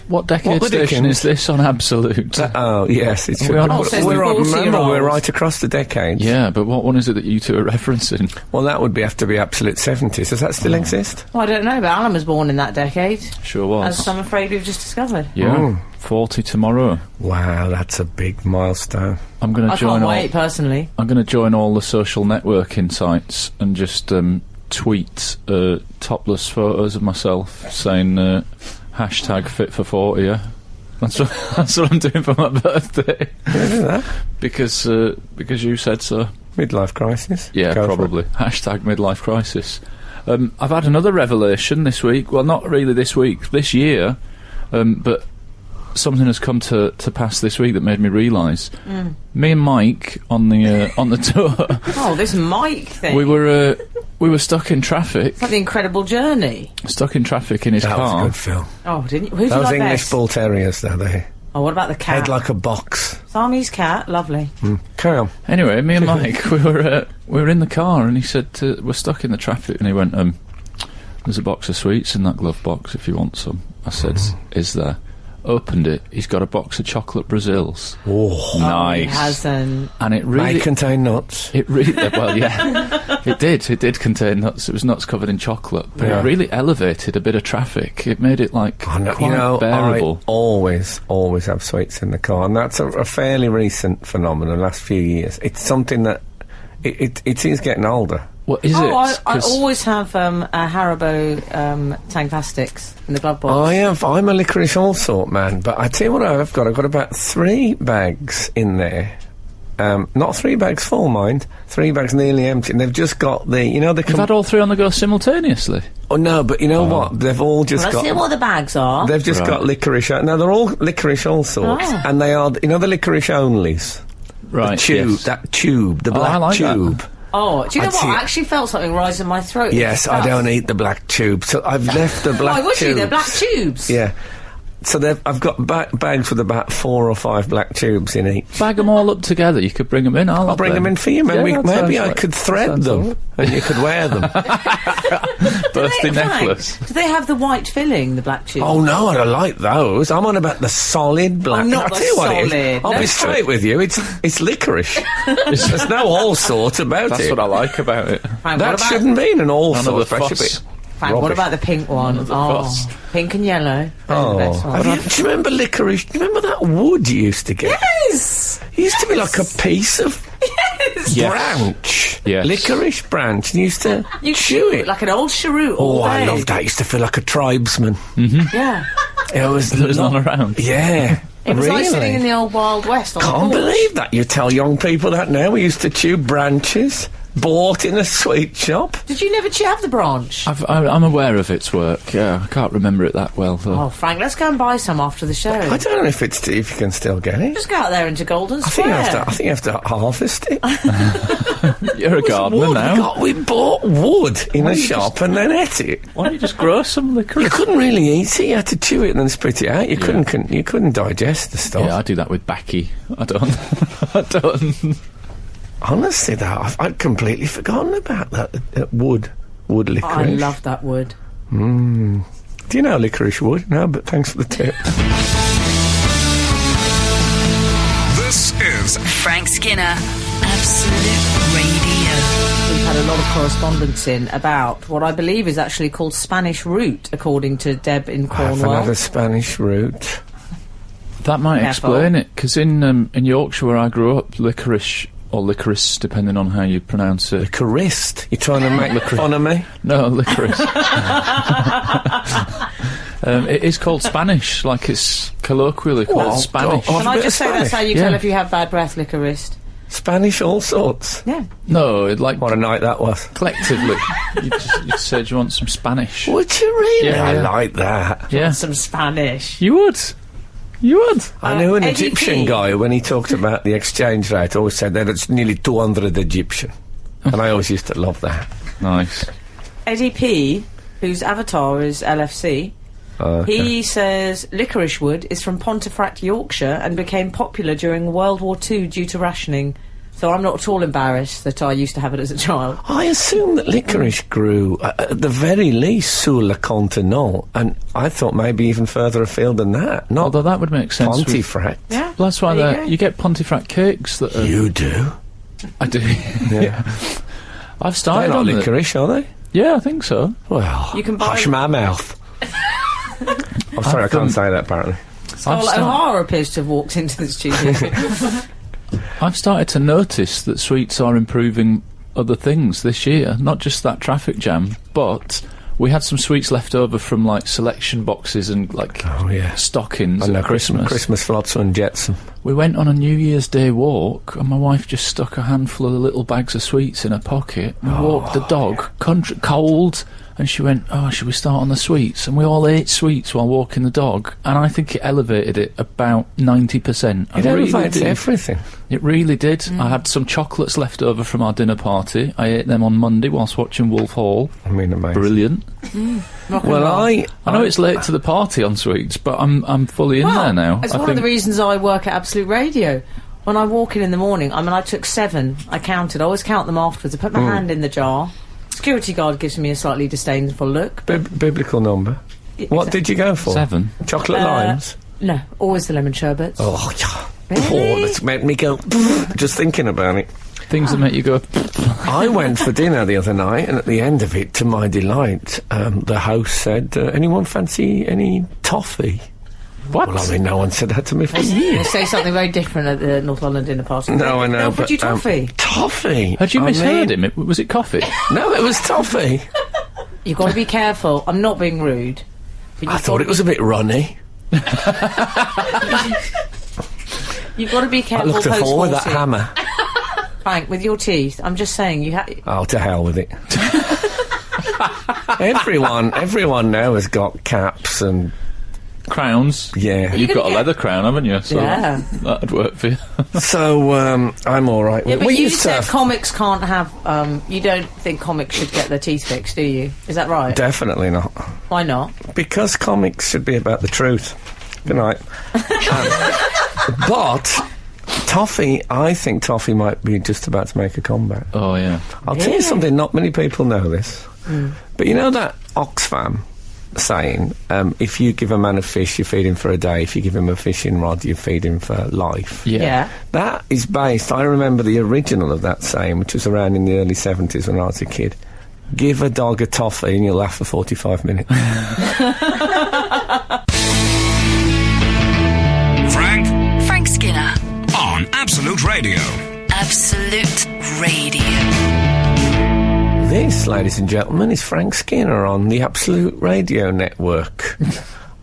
E: What decade
C: What the
E: station
C: dickens?
E: is this on Absolute?
C: Oh, yes, it's
E: We're on-
D: Oh, so it's
C: we're
D: the
C: on.
D: 40-year-olds.
C: Remember, we're right across the decades.
E: Yeah, but what one is it that you two are referencing?
C: Well, that would have to be Absolute 70s. Does that still exist?
D: Well, I don't know, but Alan was born in that decade,
E: Sure was.
D: as I'm afraid we've just discovered.
E: Yeah,
C: Oh.
E: 40 tomorrow.
C: Wow, that's a big milestone.
E: I'm going
D: I
E: to join
D: can't
E: all.
D: wait, personally.
E: I'm going to join all the social networking sites and just tweet topless photos of myself saying hashtag fit for 40. Yeah, that's what I'm doing for my birthday.
C: Isn't that?
E: because you said so.
C: Midlife crisis?
E: Yeah,
C: Go for it.
E: probably. Hashtag midlife crisis. I've had another revelation this week. Well, not really this week, this year, but something has come to pass this week that made me realise. Me and Mike on the tour,
D: Oh, this Mike thing.
E: we were stuck in traffic.
D: It's like the Incredible Journey.
E: Stuck in traffic in his
C: That was a
E: car.
C: good film.
D: Oh, didn't you? Who did you
C: Those
D: like
C: English
D: best?
C: bull terriers, though, they
D: Oh, what about the cat?
C: head like a box.
D: Siamese cat, lovely.
C: Carry on.
E: Anyway, me and Mike, we were in the car, and he said, "We're stuck in the traffic," and he went, "There's a box of sweets in that glove box if you want some." I said, "Is there?" Opened it. He's got a box of chocolate Brazils.
C: Oh,
D: He
E: Nice.
D: hasn't.
E: And it
C: may
E: really,
C: contain nuts.
E: it really, well, yeah, it did contain nuts. It was nuts covered in chocolate, but
C: Yeah.
E: it really elevated a bit of traffic. It made it like
C: I know,
E: quite
C: you know,
E: bearable.
C: I always have sweets in the car, and that's a fairly recent phenomenon, last few years. It's something that it is getting older.
E: What is
D: Oh,
E: it?
D: I
E: 'Cause
D: always have a Haribo Tangfastics in the glove box.
C: I'm a licorice all sort man, but I tell you what I've got about 3 bags in there. Not 3 bags full, mind. 3 bags nearly empty, and they've just got the, you know, the...
E: you've had all three on the go simultaneously.
C: Oh, no, but you know what? They've all just
D: Let's
C: got...
D: see what the bags are.
C: They've just
E: Right.
C: got licorice... No, they're all licorice all sorts,
D: Oh.
C: and they are, you know, the licorice onlys?
E: Right.
C: The tube,
E: yes.
C: that tube, the
E: Oh, I
C: black
E: like that.
C: tube.
D: Oh, do you know
C: I'd
D: what?
C: see
D: I
C: it.
D: actually felt something rise in my throat.
C: Yes, I don't eat the black tube, so I've left the black
D: Why would
C: tubes.
D: you? They're black tubes.
C: Yeah. So I've got bags with about 4 or 5 black tubes in each.
E: Bag them all up together. You could bring them in.
C: I'll bring them in for you, man.
E: Yeah, that
C: Maybe
E: sounds
C: I
E: right.
C: could thread
E: Sounds
C: them,
E: all
C: and you could wear them.
E: Birthday
D: Frank,
E: necklace.
D: Do they have the white filling, the black tubes?
C: Oh no, I don't like those. I'm on about the solid black.
D: not
C: I'll
D: the
C: tell you what it is.
D: solid.
C: I'll
D: No.
C: be straight with you. It's licorice. There's no all sort about
E: That's
C: it.
E: what I like about it.
D: Frank,
C: That
D: what about,
C: shouldn't be in an all
E: None of
C: sort.
E: the
C: That should
E: fuss.
C: be
D: Frank, what
C: rubbish.
D: about the pink one?
E: of the
D: Oh,
E: fuss.
D: pink and yellow. Those are
C: Oh,
D: the best ones.
C: do you remember licorice? Do you remember that wood you used to get?
D: Yes!
C: It used to be like a piece of
E: Yes.
C: branch.
E: Yes.
C: Licorice branch. And you used to
D: You
C: chew it.
D: like an old cheroot
C: Oh,
D: all
C: I
D: day.
C: loved that. I used to feel like a tribesman.
D: Yeah.
C: It was
E: There's
C: not-
E: none around.
C: Yeah.
D: It was
C: really.
D: like sitting in the old Wild West on the
C: Can't
D: porch.
C: believe that. You tell young people that now. We used to chew branches bought in a sweet shop.
D: Did you never have the branch?
E: I'm aware of its work. Yeah, I can't remember it that well though.
D: Oh, Frank, let's go and buy some after the show.
C: I don't know if you can still get it.
D: Just go out there into Golden
C: I think
D: Square.
C: you have to harvest it.
E: You're a gardener
C: Wood.
E: now.
C: We bought wood in a shop and then ate it.
E: Why don't you just grow some
C: You
E: licorice?
C: couldn't really eat it. You had to chew it and then spit it out. You couldn't digest the stuff.
E: Yeah, I do that with Becky. I don't. I don't.
C: Honestly, though, I'd completely forgotten about that wood licorice.
D: I love that wood.
C: Do you know licorice wood? No, but thanks for the tip.
B: This is
A: Frank Skinner, Absolute Radio.
D: We've had a lot of correspondence in about what I believe is actually called Spanish root, according to Deb in
C: Have
D: Cornwall.
C: another Spanish root.
E: That might
D: Careful.
E: explain it, because in Yorkshire where I grew up, licorice or licorice, depending on how you pronounce it.
C: Licorist? You're trying to make fun of me?
E: No, licorice. It is called Spanish, like it's colloquially called
C: Oh,
E: Spanish.
C: God.
D: Can I just say that's how you
E: Yeah.
D: tell if you have bad breath, licorist?
C: Spanish all sorts.
D: Yeah.
E: No, like
C: What a night that was.
E: collectively. you said you want some Spanish.
C: Would you really?
E: Yeah,
C: I
E: yeah.
C: like that.
E: Yeah,
D: Some Spanish.
E: you would. You would.
C: I knew an
D: Eddie
C: Egyptian
D: P.
C: guy, when he talked about the exchange rate, always said that it's nearly 200 Egyptian. And I always used to love that.
E: Nice.
D: Eddie P, whose avatar is LFC, he says licorice wood is from Pontefract, Yorkshire, and became popular during World War II due to rationing. So I'm not at all embarrassed that I used to have it as a child.
C: I assume that licorice grew, at the very least, sur le continent, and I thought maybe even further afield than that. Not
E: Although that would make sense. with-
C: Pontefract.
D: Yeah.
E: Well, that's why
D: There you go.
E: you get Pontefract cakes that are...
C: You do?
E: I do.
C: Yeah.
E: I've
C: They're
E: started
C: not
E: on it.
C: licorice, are they?
E: Yeah, I think so.
C: Well,
D: You can buy
C: hush
D: them.
C: my mouth. I'm sorry, I can't say that, apparently.
D: Scarlett O'Hara appears to have walked into the studio.
E: I've started to notice that sweets are improving other things this year, not just that traffic jam, but we had some sweets left over from like selection boxes and like
C: Oh, yeah.
E: stockings
C: I know,
E: at Christmas.
C: Christmas Flotsam and Jetsam.
E: We went on a New Year's Day walk and my wife just stuck a handful of the little bags of sweets in her pocket and walked the dog, cold, and she went, "Oh, should we start on the sweets?" And we all ate sweets while walking the dog, and I think it elevated it about 90%.
C: It elevates everything.
E: It really did. I had some chocolates left over from our dinner party. I ate them on Monday whilst watching Wolf Hall.
C: I mean, amazing.
E: Brilliant.
C: Well,
E: I know it's late to the party on sweets, but I'm fully in there now.
D: It's
E: I
D: one of
E: think
D: the reasons I work at Absolute Radio. When I walk in the morning, I mean, I took 7. I counted. I always count them afterwards. I put my hand in the jar. Security guard gives me a slightly disdainful look.
C: Biblical number. What did you go for?
E: 7.
C: Chocolate limes?
D: No, always the lemon sherbets.
C: Oh, yeah.
D: Really?
C: Oh, that's made me go just thinking about it.
E: Things that make you go.
C: I went for dinner the other night, and at the end of it, to my delight, the host said, anyone fancy any toffee?
E: What?
C: Well, I mean, no one said that to me for
D: They
C: years.
D: say something very different at the North London dinner party.
C: No, I know,
D: They'll
C: but...
D: put you toffee.
C: Toffee?
E: Had you
C: I
E: misheard
C: mean-
E: him? Was it coffee?
C: No, it was toffee.
D: You've got to be careful. I'm not being rude. But
C: I thought it was a bit runny.
D: You've got to be
C: I
D: careful
C: looked at
D: post
C: all with that
D: 40.
C: hammer.
D: Frank, with your teeth. I'm just saying, you have...
C: Oh, to hell with it. Everyone now has got caps and...
E: Crowns.
C: Yeah.
E: You've
D: gonna
E: got a
D: get-
E: leather crown, haven't you? So
D: Yeah.
E: that'd work for you.
C: So, I'm all right.
D: Yeah, but
C: we
D: you
C: used to
D: said
C: have...
D: comics can't have... you don't think comics should get their teeth fixed, do you? Is that right?
C: Definitely not.
D: Why not?
C: Because comics should be about the truth. Good night. But toffee, I think toffee might be just about to make a comeback.
E: Oh yeah.
C: I'll tell you something, not many people know this. But you know that Oxfam saying, if you give a man a fish, you feed him for a day. If you give him a fishing rod, you feed him for life.
E: Yeah.
C: That is based, I remember the original of that saying, which was around in the early 70s when I was a kid. Give a dog a toffee and you'll laugh for 45 minutes.
A: Frank Skinner.
B: On Absolute Radio.
A: Absolute Radio.
C: This, ladies and gentlemen, is Frank Skinner on the Absolute Radio Network.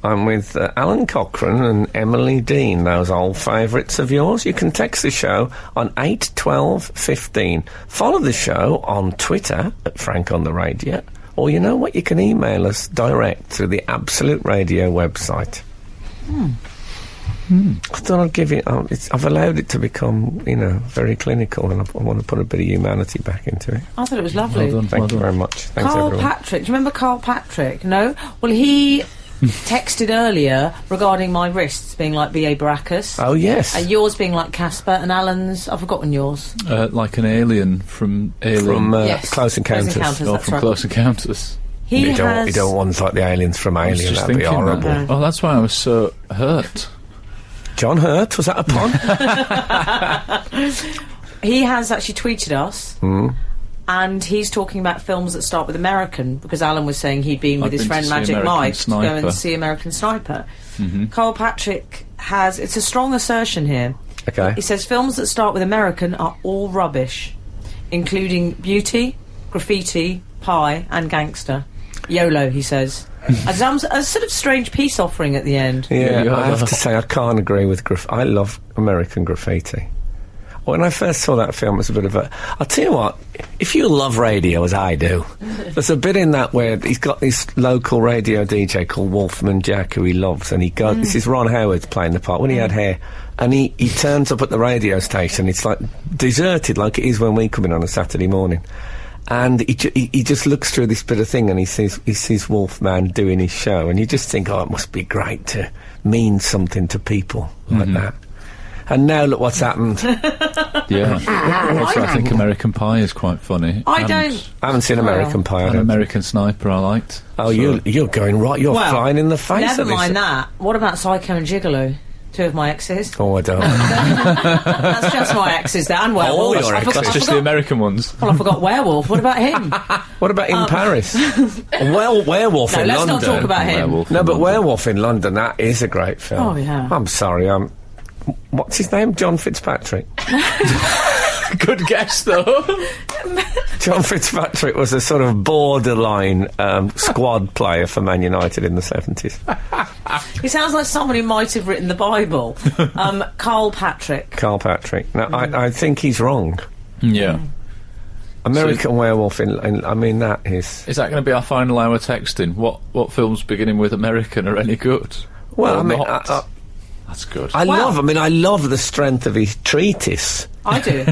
C: I'm with Alan Cochrane and Emily Dean, those old favourites of yours. You can text the show on 8 12 15. Follow the show on Twitter at Frank on the Radio. Or you know what? You can email us direct through the Absolute Radio website. I thought I'd give it... I've allowed it to become, very clinical, and I want to put a bit of humanity back into it.
D: I thought it was lovely.
E: Well done.
C: Thank you very much. Thanks,
D: Carl
C: everyone.
D: Patrick. Do you remember Carl Patrick? No? Well, he texted earlier regarding my wrists being like B.A. Baracus.
C: Oh, yes.
D: Yours being like Casper, and Alan's... I've forgotten yours.
E: Like an alien from Alien.
C: From
D: Yes.
C: Close Encounters.
D: Close Encounters.
E: or
D: that's
E: from
D: right.
E: Close Encounters.
D: He
C: You don't
D: has...
C: want ones like the aliens from
E: I was
C: Alien.
E: just
C: That'd be
E: thinking
C: horrible.
E: that. Oh, that's why I was so hurt.
C: John Hurt, was that a pun?
D: He has actually tweeted us, and he's talking about films that start with American, because Alan was saying he'd been with
E: I've
D: his
E: been
D: friend
E: to see
D: Magic
E: American
D: Mike to go
E: Sniper.
D: and see American Sniper. Carl Patrick has... It's a strong assertion here.
C: Okay.
D: He says films that start with American are all rubbish, including Beauty, Graffiti, Pie, and Gangster. YOLO, he says. As a sort of strange peace offering at the end.
C: Yeah, I have to say I can't agree with I love American Graffiti. When I first saw that film, it was a bit of a... I'll tell you what, if you love radio as I do, there's a bit in that where he's got this local radio DJ called Wolfman Jack who he loves, and he goes... This is Ron Howard playing the part, when he had hair, and he turns up at the radio station, it's like deserted like it is when we come in on a Saturday morning. And he just looks through this bit of thing and he sees Wolfman doing his show, and you just think, oh, it must be great to mean something to people like that. And now look what's happened.
E: Yeah. Also, I think American Pie is quite funny.
D: I
C: haven't seen American Pie.
E: An American Sniper I liked.
C: Oh, so. You're going right. You're flying in the face.
D: Never
C: of this.
D: mind that. What about Psycho and Gigolo? Two of my exes.
C: Oh, I don't.
D: That's just my exes there, and Werewolf.
C: Your exes.
E: That's just the American ones.
D: Well, I forgot Werewolf. What about him?
C: What about in Paris? Werewolf in London.
D: Let's not talk about him.
C: Werewolf in London, that is a great film.
D: Oh, yeah.
C: I'm sorry, what's his name? John Fitzpatrick.
E: Good guess, though.
C: John Fitzpatrick was a sort of borderline squad player for Man United in the 70s.
D: He sounds like someone who might have written the Bible. Carl Patrick.
C: Carl Patrick. Now, I think he's wrong.
E: Yeah.
C: American Werewolf I mean, that is...
E: Is that going to be our final hour texting? What films beginning with American are any good?
C: Well, I mean...
E: That's good.
C: I love the strength of his treatise.
D: I do.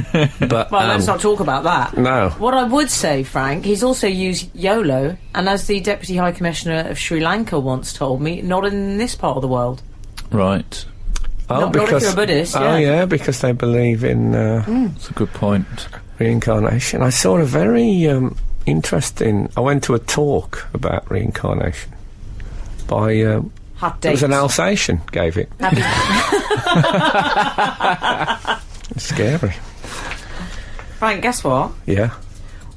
C: But
D: well, let's not talk about that.
C: No.
D: What I would say, Frank, he's also used YOLO, and as the Deputy High Commissioner of Sri Lanka once told me, not in this part of the world.
E: Right.
D: Not if you're a Buddhist,
C: Oh, yeah, because they believe in...
E: That's a good point.
C: Reincarnation. I saw a very interesting... I went to a talk about reincarnation by... it was an Alsatian gave it. It's scary.
D: Frank, guess what?
C: Yeah.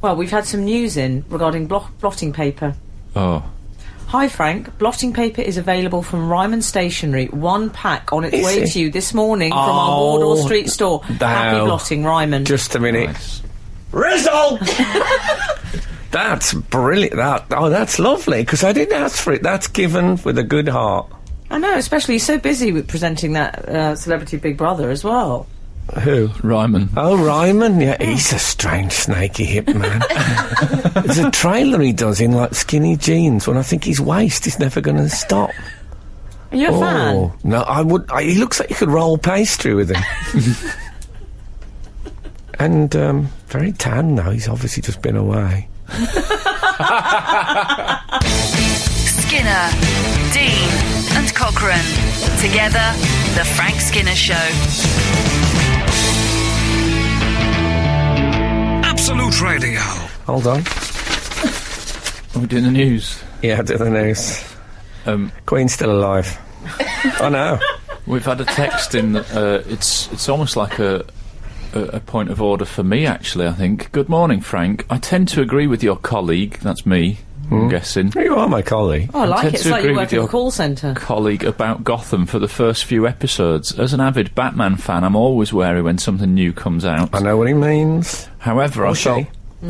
D: Well, we've had some news in regarding blotting paper.
E: Oh.
D: Hi, Frank. Blotting paper is available from Ryman Stationery. 1 pack on its way to you this morning from our Wardour Street store. Happy blotting, Ryman.
C: Just a minute.
E: Nice.
C: Result! That's brilliant. That's lovely, because I didn't ask for it. That's given with a good heart.
D: I know, especially he's so busy with presenting that Celebrity Big Brother as well.
C: Who?
E: Ryman.
C: Oh, Ryman. Yeah, he's a strange, snaky hip man. There's a trailer he does in, like, skinny jeans when I think his waist is never going to stop.
D: Are you a fan?
C: No, he looks like you could roll pastry with him. And, very tan now. He's obviously just been away.
A: Skinner, Dean and Cochrane. Together, The Frank Skinner Show.
B: Absolute Radio.
C: Hold on.
E: Are we doing the news?
C: Yeah, do the news. Queen's still alive. I know.
E: We've had a text in. It's almost like a point of order for me, actually, I think. Good morning, Frank. I tend to agree with your colleague, that's me, I'm guessing.
C: You are my colleague.
D: Oh, I like it. It's like you work in a call centre.
E: Colleague about Gotham for the first few episodes. As an avid Batman fan, I'm always wary when something new comes out.
C: I know what he means.
E: However, I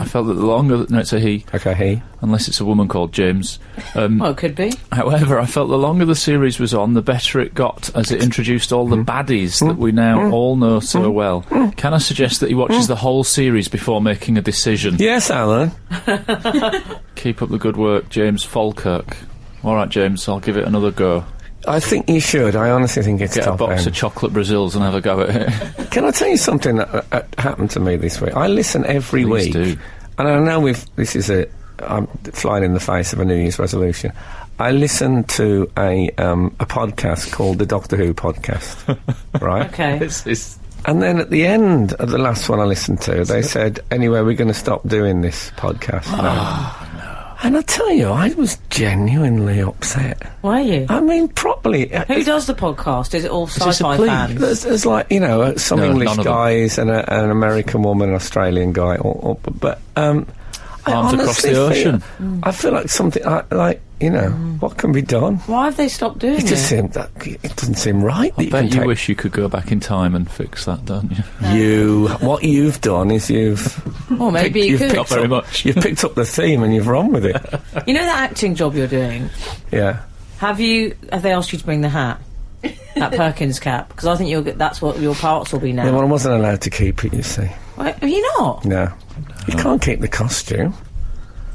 E: felt that the longer... No, it's a he.
C: Okay, he.
E: Unless it's a woman called James.
D: Well, it could be.
E: However, I felt the longer the series was on, the better it got, as it introduced all the baddies that we now all know so well. Can I suggest that he watches the whole series before making a decision?
C: Yes, Alan.
E: Keep up the good work, James Falkirk. All right, James, I'll give it another go.
C: I think you should. I honestly think it's
E: Get
C: top
E: a box
C: end.
E: of chocolate Brazils and have a go at it.
C: Can I tell you something that happened to me this week? I listen every
E: Please
C: week.
E: do.
C: And I know I'm flying in the face of a New Year's resolution. I listen to a podcast called the Doctor Who podcast, right?
D: Okay.
C: And then at the end of the last one I listened to, they said, anyway, we're going to stop doing this podcast now. And I tell you, I was genuinely upset.
D: Were you?
C: I mean, properly.
D: Who does the podcast? Is it all sci-fi fans?
C: There's like, some English guys and an American woman, an Australian guy. But I
E: arms across the ocean.
C: I feel like something what can be done?
D: Why have they stopped doing
C: It just seems that it doesn't seem right.
E: I bet you wish you could go back in time and fix that, don't you?
C: What you've done is
D: Or maybe you could.
E: Not very much.
C: You've picked up the theme and you've run with it.
D: You know that acting job you're doing?
C: Yeah.
D: Have they asked you to bring the hat? That Perkins cap? Because I think that's what your parts will be now.
C: Yeah, well, I wasn't allowed to keep it, you see.
D: Are you not?
C: No. You can't keep the costume.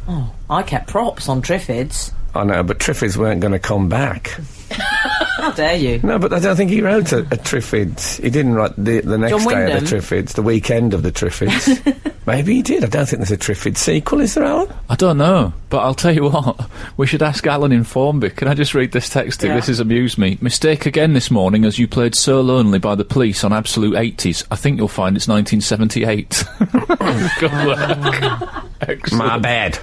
D: Oh, I kept props on Triffids.
C: I know, but Triffids weren't going to come back.
D: How dare you?
C: No, but I don't think he wrote a Triffids. He didn't write the next
D: John
C: day
D: Wyndham?
C: of the Triffids, the weekend of the Triffids. Maybe he did. I don't think there's a Triffids sequel, is there, Alan?
E: I don't know, but I'll tell you what, we should ask Alan in Formby. Can I just read this text to you?
D: Yeah.
E: This has amused me. Mistake again this morning as you played So Lonely by the Police on Absolute 80s. I think you'll find it's 1978. Good work. Excellent.
C: My bad.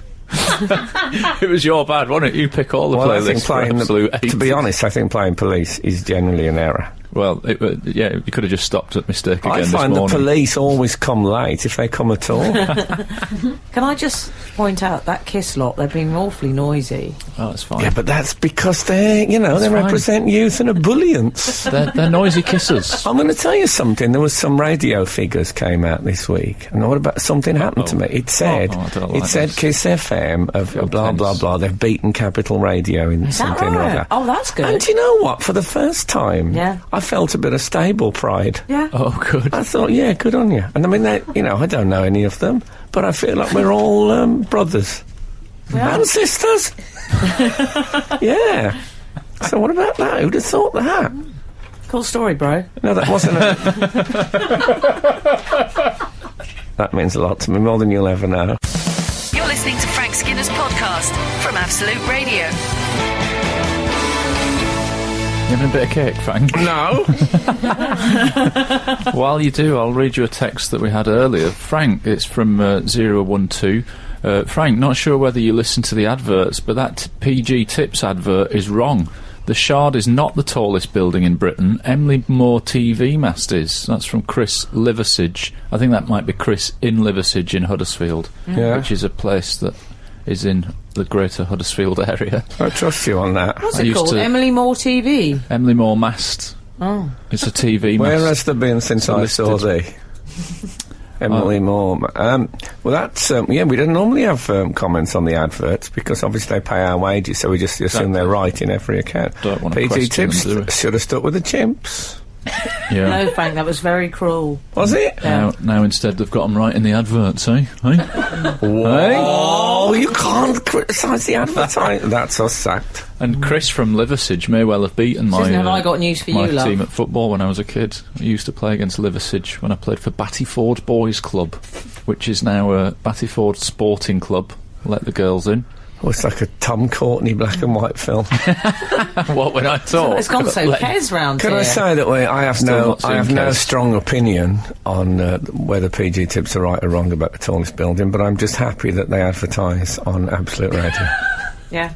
E: It was your bad, wasn't it? You pick all the
C: Well, I think
E: playlists for
C: playing
E: Absolute 80s.
C: to be honest, I think playing Police is generally an error.
E: Well, you could have just stopped at Mistake again
C: I
E: this
C: find the
E: morning.
C: police always come late, if they come at all.
D: Can I just point out that Kiss lot? They're being awfully noisy.
E: Oh, that's fine.
C: Yeah, but that's because they
E: fine.
C: represent youth and ebullience.
E: They're noisy kissers.
C: I'm going to tell you something. There was some radio figures came out this week, and what about something happened to me? It said,
E: I don't like
C: it said
E: this.
C: Kiss FM of blah blah blah. They've beaten Capital Radio in
D: Is that
C: something or
D: right?
C: other.
D: Oh, that's good.
C: And do you know what? For the first time,
D: Yeah.
C: I felt a bit of stable pride.
D: Yeah.
E: Oh, good.
C: I thought, yeah, good on you. And I mean, I don't know any of them, but I feel like we're all brothers and sisters. Yeah. So what about that? Who'd have thought that?
D: Cool story, bro.
C: No, that wasn't That means a lot to me, more than you'll ever know.
A: You're listening to Frank Skinner's podcast from Absolute Radio.
E: You having a bit of cake, Frank?
C: No.
E: While you do, I'll read you a text that we had earlier. Frank, it's from 012. Frank, not sure whether you listen to the adverts, but that PG Tips advert is wrong. The Shard is not the tallest building in Britain. Emily Moore TV mast is. That's from Chris Liversidge. I think that might be Chris in Liversidge in Huddersfield,
C: Yeah.
E: which is a place that is in the greater Huddersfield area.
C: I trust you on that.
D: What's
E: I
D: it
E: used
D: called?
E: to-
D: Emily Moore TV.
E: Emily Moore mast.
D: Oh.
E: It's a TV
C: Where
E: mast.
C: has there been since I saw thee? Emily Moore. Well, that's... we don't normally have comments on the adverts because obviously they pay our wages, so we just assume they're right in every account.
E: Don't want to
C: PG
E: question
C: Tips
E: them, do we?
C: should have stuck with the chimps.
E: Yeah.
D: No, Frank, that was very cruel.
C: Was it?
E: Now instead they've got them right in the adverts, eh?
C: Oh, you can't criticise the advertising. That's us sacked.
E: And Chris from Liversidge may well have beaten my
D: Susan, have I got news for you,
E: my
D: love?
E: team at football when I was a kid. I used to play against Liversidge when I played for Battyford Boys Club, which is now Battyford Sporting Club. Let the girls in.
C: Oh, it's like a Tom Courtenay black and white film.
E: What when I talk?
D: It's gone so Pez round
C: Can
D: here.
C: I say that I have
E: Still
C: no
E: not seeing
C: no
E: Kes.
C: strong opinion on whether PG Tips are right or wrong about the tallest building, but I'm just happy that they advertise on Absolute Radio.
D: Yeah.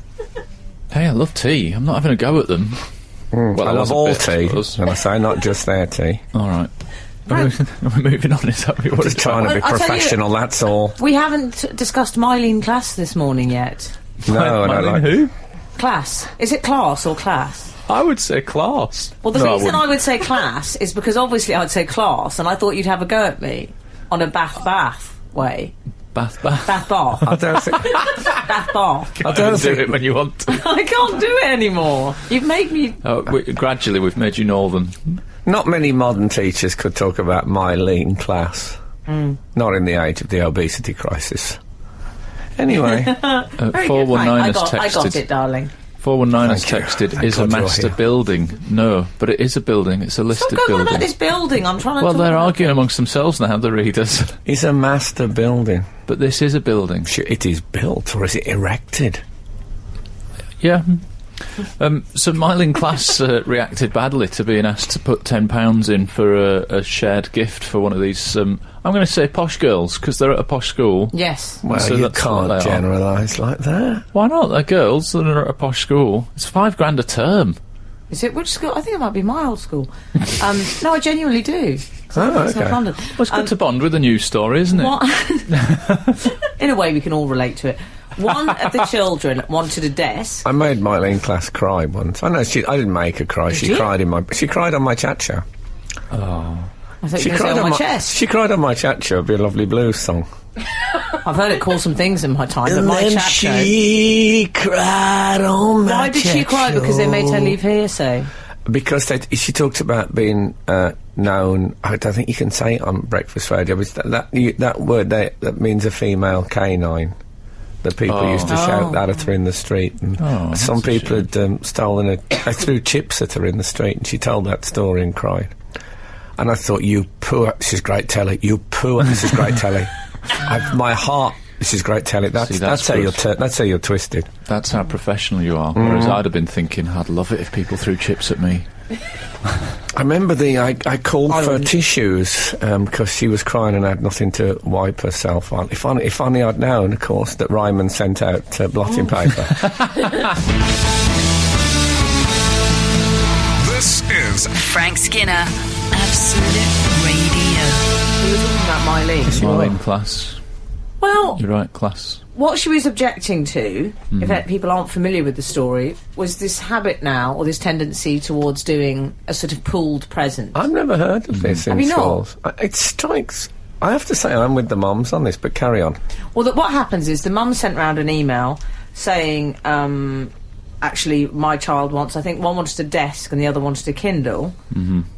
E: Hey, I love tea. I'm not having a go at them. Well,
C: I
E: was
C: love
E: a
C: all
E: bit, I
C: tea,
E: suppose.
C: and I say not just their tea.
E: All right.
D: Right.
E: We're moving on. Is that what you want
C: Just
E: to
C: trying to be
D: Well, I'll tell you-
C: professional, that's all.
D: We haven't discussed Mylene Class this morning yet.
C: No, I don't like...
E: who?
D: Class. Is it class or class?
E: I would say class.
D: Well, the
E: No,
D: reason
E: wouldn't.
D: I would say class is because obviously I'd say class, and I thought you'd have a go at me on a bath way.
E: Bath.
D: Bath bath.
C: I don't think...
D: Bath bath.
C: I don't
E: do
C: think...
E: it when you want to.
D: I can't do it anymore. You've made me...
E: Gradually, we've made you northern.
C: Not many modern teachers could talk about Mylene Class. Not in the age of the obesity crisis. Anyway,
D: Very good, Frank.
E: 419 has
D: I got
E: texted.
D: it, darling.
E: 419 has
C: Thank you.
E: texted,
C: Thank
E: is a
C: God you're
E: master
C: here.
E: building. No, but it is a building. It's a
D: Stop
E: listed
D: going on
E: building.
D: about this building. I'm trying to
E: Well,
D: talk
E: they're
D: about
E: arguing amongst themselves now, the readers.
C: it's a master building.
E: But this is a building.
C: Sure, it is built, or is it erected?
E: Yeah. So Mylene Class reacted badly to being asked to put £10 in for a shared gift for one of these, I'm going to say posh girls, because they're at a posh school.
D: Yes.
C: Well,
E: So
C: you
E: that's what
C: can't
E: they are.
C: generalise like that.
E: Why not? They're girls that are at a posh school. It's £5 a term.
D: Is it which school? I think it might be my old school. No, I genuinely do.
C: Oh,
D: South
C: okay.
D: London.
E: Well, it's good to bond with a news story, isn't it?
D: What? In a way, we can all relate to it. One of the children wanted a desk.
C: I made Mylene Class cry once. I didn't make her cry. She
D: you?
C: cried She cried on my chat show.
D: I thought you were going to say on my chest.
C: She cried on my chat show. It'd be a lovely blues song.
D: I've heard it call some things in my time, but
C: And
D: my
C: then
D: chat show.
C: she cried on my
D: Why did she
C: chat
D: cry? Because they made her
C: show.
D: leave hearsay.
C: Because she talked about being known. I don't think you can say it on breakfast radio. But that word that means a female canine. That people used to shout that at her in the street, and some people had stolen her. They threw chips at her in the street, and she told that story and cried. And I thought, you poor, this is great telly. You poor, this is great telly. My heart, this is great telly. That's how you're twisted.
E: That's how professional you are. Whereas I'd have been thinking, I'd love it if people threw chips at me.
C: I remember I called for tissues because she was crying and had nothing to wipe herself on. If only I'd known, of course, that Ryman sent out blotting paper.
B: This is
A: Frank Skinner, Absolute Radio.
D: We were talking about Mylene.
E: Mylene Class.
D: Well,
E: You're right, Class.
D: what she was objecting to, if people aren't familiar with the story, was this habit now, or this tendency towards doing a sort of pooled present.
C: I've never heard of this in
D: Have you not?
C: schools. It strikes. I have to say I'm with the mums on this, but carry on.
D: Well, what happens is the mum sent round an email saying, actually, my child wants, I think one wanted a desk and the other wanted a Kindle.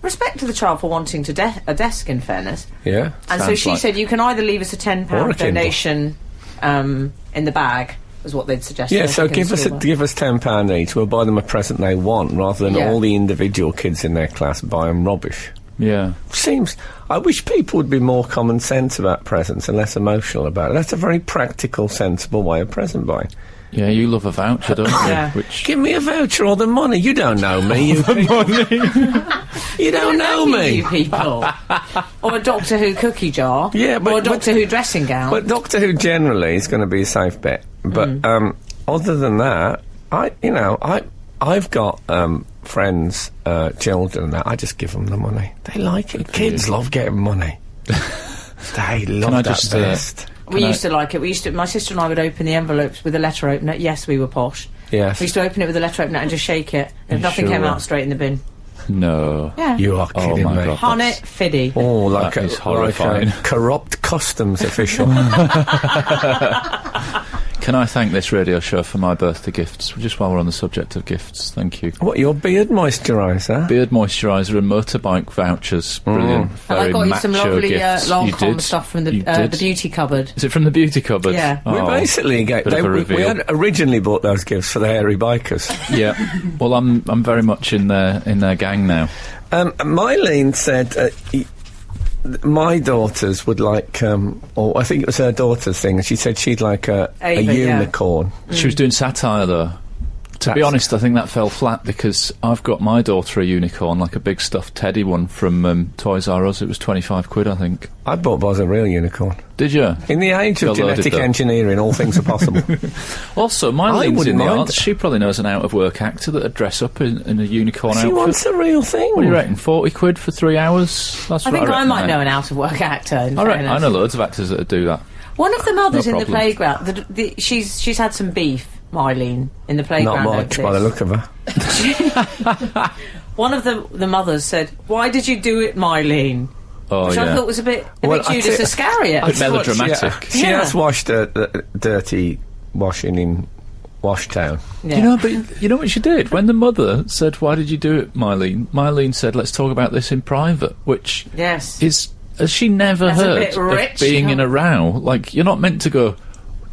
D: Respect to the child for wanting a desk, in fairness.
C: Yeah.
D: And so
E: Sounds
D: she
E: like-
D: said, you can either leave us a £10
C: Or a Kindle.
D: donation in the bag, was what they'd suggested.
C: Yeah,
D: I
C: so
D: think, in
C: give us
D: school.
C: £10 each. We'll buy them a present they want, rather than
D: Yeah.
C: all the individual kids in their class buy them rubbish.
E: Yeah.
C: I wish people would be more common sense about presents and less emotional about it. That's a very practical, sensible way of present buying.
E: Yeah, you love a voucher, don't you?
D: Yeah.
E: Which
C: Give me a voucher or the money. You don't know me. You don't know me.
D: You people. Or a Doctor Who cookie jar.
C: Yeah, but-
D: or a Doctor Who dressing gown.
C: But Doctor Who generally is going to be a safe bet. But other than that, I've got friends, children, and that I just give them the money. They like it. Kids love getting money. They love
E: I
C: that
E: just,
C: best.
D: we used to like it. My sister and I would open the envelopes with a letter opener. Yes, we were posh.
C: Yes.
D: We used to open it with a letter opener and just shake it. If
E: You
D: nothing
E: sure
D: came
E: were?
D: out, straight in the bin.
E: no.
D: Yeah.
C: You are
E: Oh
C: kidding
E: my
C: me.
E: God.
D: Honey Fiddy.
C: Oh, like
E: That
C: a,
E: is
C: like
E: horrifying.
C: a corrupt customs official.
E: Can I thank this radio show for my birthday gifts? Just while we're on the subject of gifts, thank you.
C: What, your beard moisturiser?
E: Beard moisturiser and motorbike vouchers. Brilliant.
D: And I
E: Very
D: got you some
E: macho
D: lovely
E: gifts. You
D: Lancome
E: did.
D: stuff from
E: You
D: the
E: did.
D: beauty cupboard.
E: Is it from the beauty cupboard?
D: Yeah.
C: We
E: Oh,
C: basically
E: bit of a
C: we
E: reveal.
C: had originally bought those gifts for the hairy bikers.
E: Yeah. Well, I'm very much in their gang now.
C: Mylene said my daughters would like, or I think it was her daughter's thing, and she said she'd like a
D: Ava, yeah.
C: unicorn.
E: She was doing satire, though. To be
C: That's-
E: honest, I think that fell flat because I've got my daughter a unicorn, like a big stuffed teddy one from Toys R Us. It was 25 quid, I think.
C: I bought Boz a real unicorn.
E: Did you?
C: In the age of
E: Got loaded,
C: genetic
E: though.
C: engineering, all things are possible.
E: Also,
C: I
E: Mylene's
C: wouldn't
E: in the
C: mind
E: arts.
C: that.
E: She probably knows an out-of-work actor that'd dress up in a unicorn
C: She
E: outfit.
C: wants a real thing.
E: What do you reckon? 40 quid for 3 hours? That's
D: I
E: what
D: think I
E: reckon,
D: might
E: mate.
D: know an out-of-work actor. In
E: I
D: fairness.
E: know loads of actors that do that.
D: One of the mothers
E: No
D: in the
E: problem.
D: playground. She's had some beef, Mylene, in the playground.
C: Not much
D: over
C: by the
D: this.
C: look of her.
D: One of the mothers said, "Why did you do it, Mylene?"
E: Oh,
D: Which I
E: yeah.
D: thought was a bit
C: Well, I
D: Judas
C: tell-
D: Iscariot.
E: Bit melodramatic.
C: She
D: Yeah.
C: has washed the dirty washing in Washtown.
D: Yeah.
E: You know, but you know what she did? When the mother said, "Why did you do it, Mylene?" Mylene said, "Let's talk about this in private," which
D: Yes.
E: is... Has she never
D: That's a
E: heard
D: bit rich,
E: of being
D: huh?
E: in a row? Like, you're not meant to go,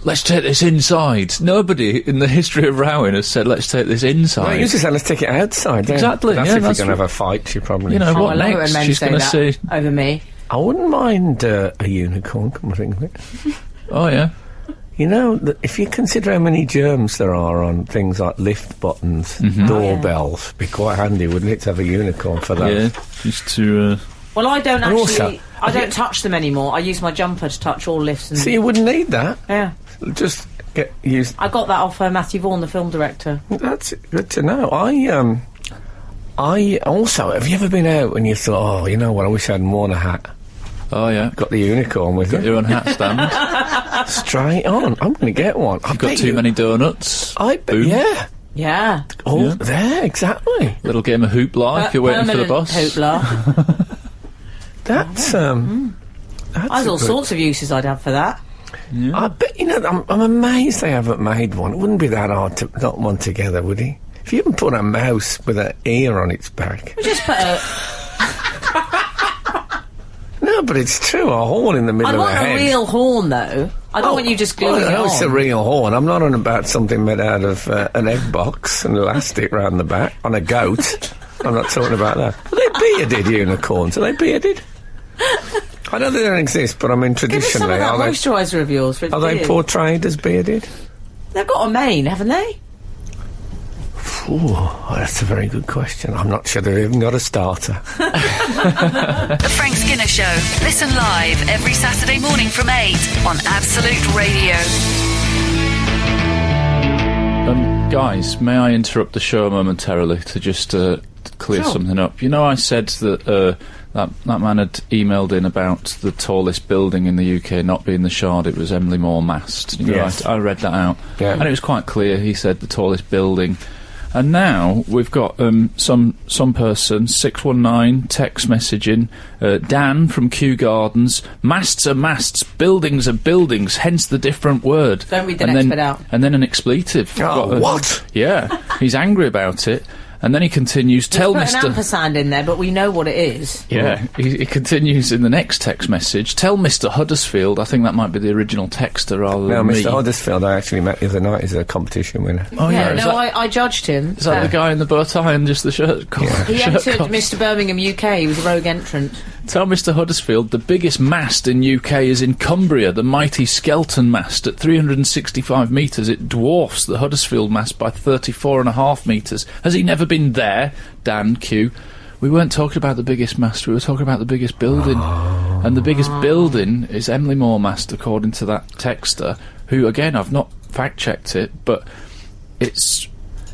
E: "Let's take this inside." Nobody in the history of rowing has said, "Let's take this inside."
C: Well, you just said, let's take it outside. don't you?
E: Exactly,
C: That's
E: yeah,
C: if you're
E: that's
C: going to have
E: what-
C: a fight, she probably...
E: You know,
D: Oh,
E: what
D: I love it when
E: next?
D: men
E: She's
D: say
E: going to
D: that
E: say,
D: over me.
C: I wouldn't mind a unicorn, come to think of it.
E: "Oh, yeah."
C: You know, if you consider how many germs there are on things like lift buttons,
E: Mm-hmm.
C: doorbells, be quite handy, wouldn't it, to have a unicorn for those?
E: Yeah, just to...
D: Well, I don't
C: And
D: actually.
C: also,
D: I don't touch them anymore. I use my jumper to touch all lifts and.
C: So you wouldn't need that.
D: Yeah.
C: Just get used...
D: I got that off Matthew Vaughan, the film director.
C: That's good to know. I also, have you ever been out and you thought, oh, you know what, I wish I hadn't worn a hat?
E: Oh, yeah.
C: Got the unicorn with
E: Got
C: you.
E: your own hat stand.
C: Straight on. I'm going to get one.
E: You've got too many donuts.
C: I bet,
E: Boom.
C: yeah.
D: Yeah.
C: Oh,
E: Yeah.
C: there, exactly.
E: Little game of hoopla if you're waiting for the
D: Permanent
E: bus.
D: Hoopla.
C: That's, that's
D: There's
C: a
D: all
C: good-
D: sorts of uses I'd have for that.
C: I bet, I'm amazed they haven't made one. It wouldn't be that hard to knot one together, would it? If you can put a mouse with an ear on its back.
D: We just put a...
C: No, but it's true, a horn in the middle
D: I'd
C: of
D: want
C: the head.
D: a real horn, though. I don't want you just gluing
C: I know
D: it
C: it's a
D: on.
C: real horn. I'm not on about something made out of an egg box and elastic round the back on a goat. I'm not talking about that. Are they bearded unicorns? Are they bearded? I know they don't exist, but I mean
D: Give us some of
C: traditionally,
D: that
C: are they?
D: moisturiser of yours. For its
C: Are they
D: beard.
C: portrayed as bearded?
D: They've got a mane, haven't they?
C: Ooh, that's a very good question. I'm not sure they've even got a starter.
A: The Frank Skinner Show. Listen live every Saturday morning from 8 on Absolute Radio.
E: Guys, may I interrupt the show momentarily to just clear
D: Sure.
E: something up? You know, I said that that man had emailed in about the tallest building in the UK not being the Shard, it was Emily Moore Mast. You know,
C: Yes.
E: I read that out.
C: Yeah.
E: And it was quite clear, he said the tallest building. And now we've got some person, 619, text messaging, Dan from Kew Gardens, masts are masts, buildings are buildings, hence the different word.
D: Don't read the
E: And
D: next
E: then-
D: bit out.
E: And then an expletive.
C: Oh, what?
E: Yeah, he's angry about it. And then he continues, tell
D: Put an
E: Mr...
D: ampersand in there, but we know what it is.
E: Yeah, he continues in the next text message, tell Mr. Huddersfield, I think that might be the original texter rather
C: No,
E: than me.
C: Mr. Huddersfield, I actually met the other night. He's a competition winner.
E: Oh, yeah, is
D: no,
E: that,
D: I judged him.
E: is that the guy in the bow tie and just the shirt collar?
D: He
E: shirt
D: entered
E: collar?
D: Mr. Birmingham UK. He was a rogue entrant.
E: Tell Mr. Huddersfield the biggest mast in UK is in Cumbria, the mighty Skelton mast. At 365 metres, it dwarfs the Huddersfield mast by 34.5 metres. Has he never been there? Dan Q. We weren't talking about the biggest mast, we were talking about the biggest building. And the biggest building is Emily Moore Mast, according to that texter, who, again, I've not fact-checked it, but it's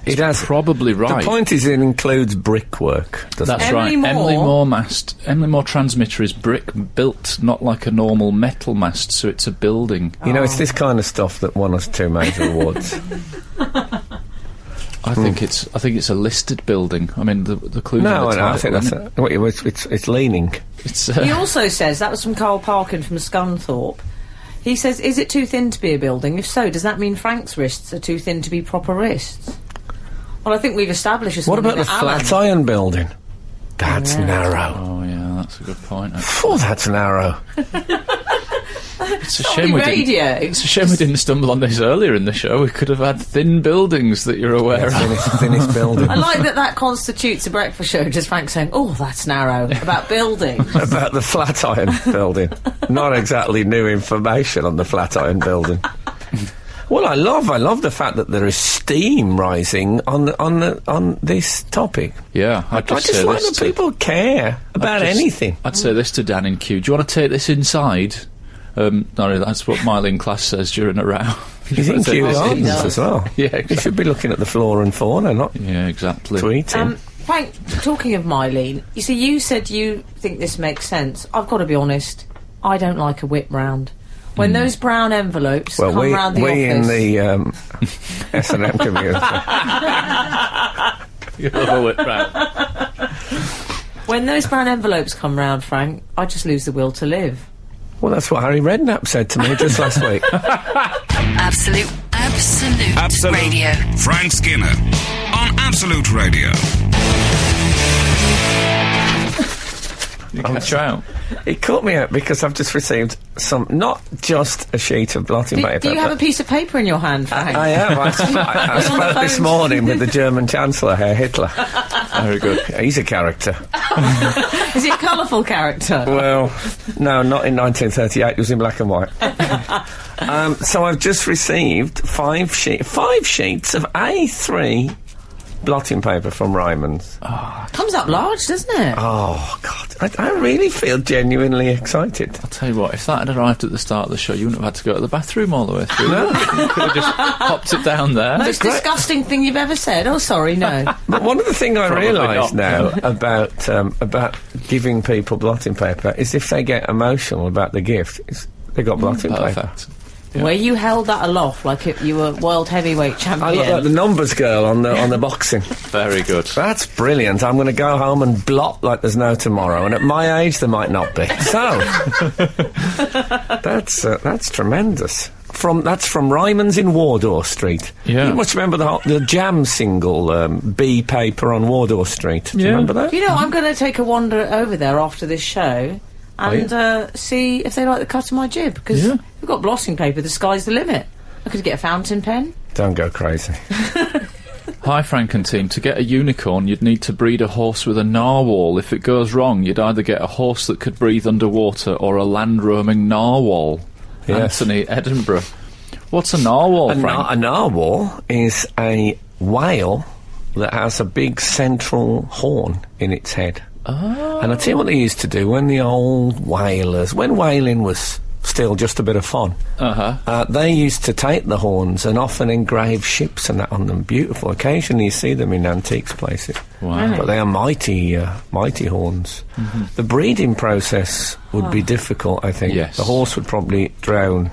C: It has.
E: probably right.
C: The point is, it includes brickwork. doesn't
E: That's
C: it?
E: right.
D: Emily
E: Emily
D: Moore.
E: Moore mast. Emily Moore transmitter is brick built, not like a normal metal mast. So it's a building.
C: You know, it's this kind of stuff that won us 2 major awards.
E: I think it's a listed building. I mean, the clues.
C: No,
E: in the
C: I think
E: title,
C: that's it's leaning.
E: It's
D: He also says, that was from Carl Parkin from Scunthorpe. He says, is it too thin to be a building? If so, does that mean Frank's wrists are too thin to be proper wrists? Well, I think we've established this
C: What
D: morning
C: about the
D: that Alan-
C: Flatiron building? That's
D: Yeah.
C: narrow.
E: Oh yeah, that's a good point. actually.
C: Oh, that's narrow.
E: It's a
D: Only
E: shame we
D: radio.
E: didn't. It's a shame we didn't stumble on this earlier in the show. We could have had thin buildings that you're aware of.
C: Thinnest building.
D: I like that constitutes a breakfast show, just Frank saying, oh, that's narrow, about building.
C: About the Flatiron building. Not exactly new information on the Flatiron building. Well, I love the fact that there is steam rising on this topic.
E: Yeah,
C: I
E: I'd
C: just
E: say
C: like
E: this
C: that
E: to-
C: people care about anything.
E: I'd say this to Dan and Q. Do you want to take this inside? No, that's what Mylene Class says during a row.
C: He's in Kew
D: he
C: Gardens
D: does.
C: as well.
E: Yeah,
C: You
E: exactly.
C: should be looking at the flora and fauna, not
E: Yeah, exactly.
C: tweeting.
D: Frank, talking of Mylene, you see, you said you think this makes sense. I've got to be honest, I don't like a whip round. When those brown envelopes
C: well,
D: come round the
C: we in
D: office...
C: the S&M community.
E: You love it, right?
D: When those brown envelopes come round, Frank, I just lose the will to live.
C: Well, that's what Harry Redknapp said to me just last week.
A: Absolute Radio.
F: Frank Skinner on Absolute Radio.
E: You catch out.
C: It caught me out because I've just received not just a sheet of blotting
D: Do
C: paper.
D: you have a
C: but
D: piece of paper in your hand, Frank?
C: I have. I spoke this morning with the German Chancellor, Herr Hitler.
E: Very good.
C: He's a character.
D: Is he a colourful character?
C: Well, no, not in 1938. It was in black and white. So I've just received 5 sheets of A3 blotting paper from Ryman's.
D: Comes up large, doesn't it?
C: Oh, God. I really feel genuinely excited.
E: I'll tell you what, if that had arrived at the start of the show, you wouldn't have had to go to the bathroom all the way through. No. You could have just popped it down there.
D: Most disgusting thing you've ever said. Oh, sorry, no.
C: But one of the things I
E: Probably
C: realise
E: not.
C: now about giving people blotting paper is if they get emotional about the gift, they got blotting paper.
E: Perfect. Yeah.
D: Where you held that aloft like you were world heavyweight champion.
C: I look like the numbers girl on the boxing.
E: Very good.
C: That's brilliant. I'm going to go home and blot like there's no tomorrow, and at my age there might not be. So that's tremendous. That's from Ryman's in Wardour Street.
E: Yeah.
C: You must remember the Jam single, B paper on Wardour Street. Do you remember that?
D: You know, I'm going to take a wander over there after this show and see if they like the cut of my jib, because we've got blotting paper, the sky's the limit. I could get a fountain pen.
C: Don't go crazy.
E: Hi, Frank and team. To get a unicorn, you'd need to breed a horse with a narwhal. If it goes wrong, you'd either get a horse that could breathe underwater or a land-roaming narwhal.
C: Yes.
E: Anthony, Edinburgh. What's a narwhal, Frank?
C: A narwhal is a whale that has a big central horn in its head.
E: Oh.
C: And I tell you what they used to do when the old whalers, when whaling was still just a bit of fun, they used to take the horns and often engrave ships and that on them. Beautiful. Occasionally you see them in antiques places.
E: Wow.
C: But they are mighty horns. Mm-hmm. The breeding process would be difficult, I think.
E: Yes.
C: The horse would probably drown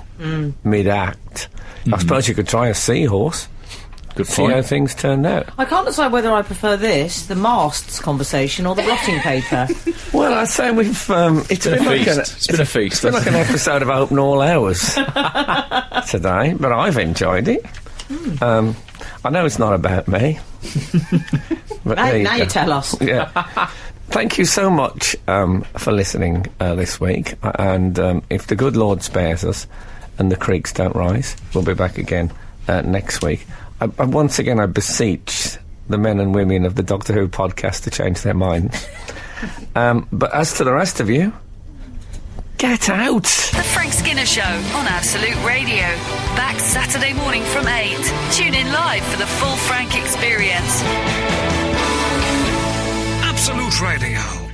C: mid-act. I suppose you could try a seahorse.
E: Good
C: See
E: point.
C: how things turned out.
D: I can't decide whether I prefer this, the masts conversation, or the blotting paper.
C: Well, I'd say we've... it's been like
E: It's been a feast.
C: It's been like an episode of Open All Hours today, but I've enjoyed it. I know it's not about me. But
D: Now
C: there
D: you
C: go.
D: tell us.
C: Yeah. Thank you so much for listening this week. And if the good Lord spares us and the creeks don't rise, we'll be back again next week. Once again, I beseech the men and women of the Doctor Who podcast to change their minds. But as to the rest of you, get out!
A: The Frank Skinner Show on Absolute Radio. Back Saturday morning from 8. Tune in live for the full Frank experience.
F: Absolute Radio.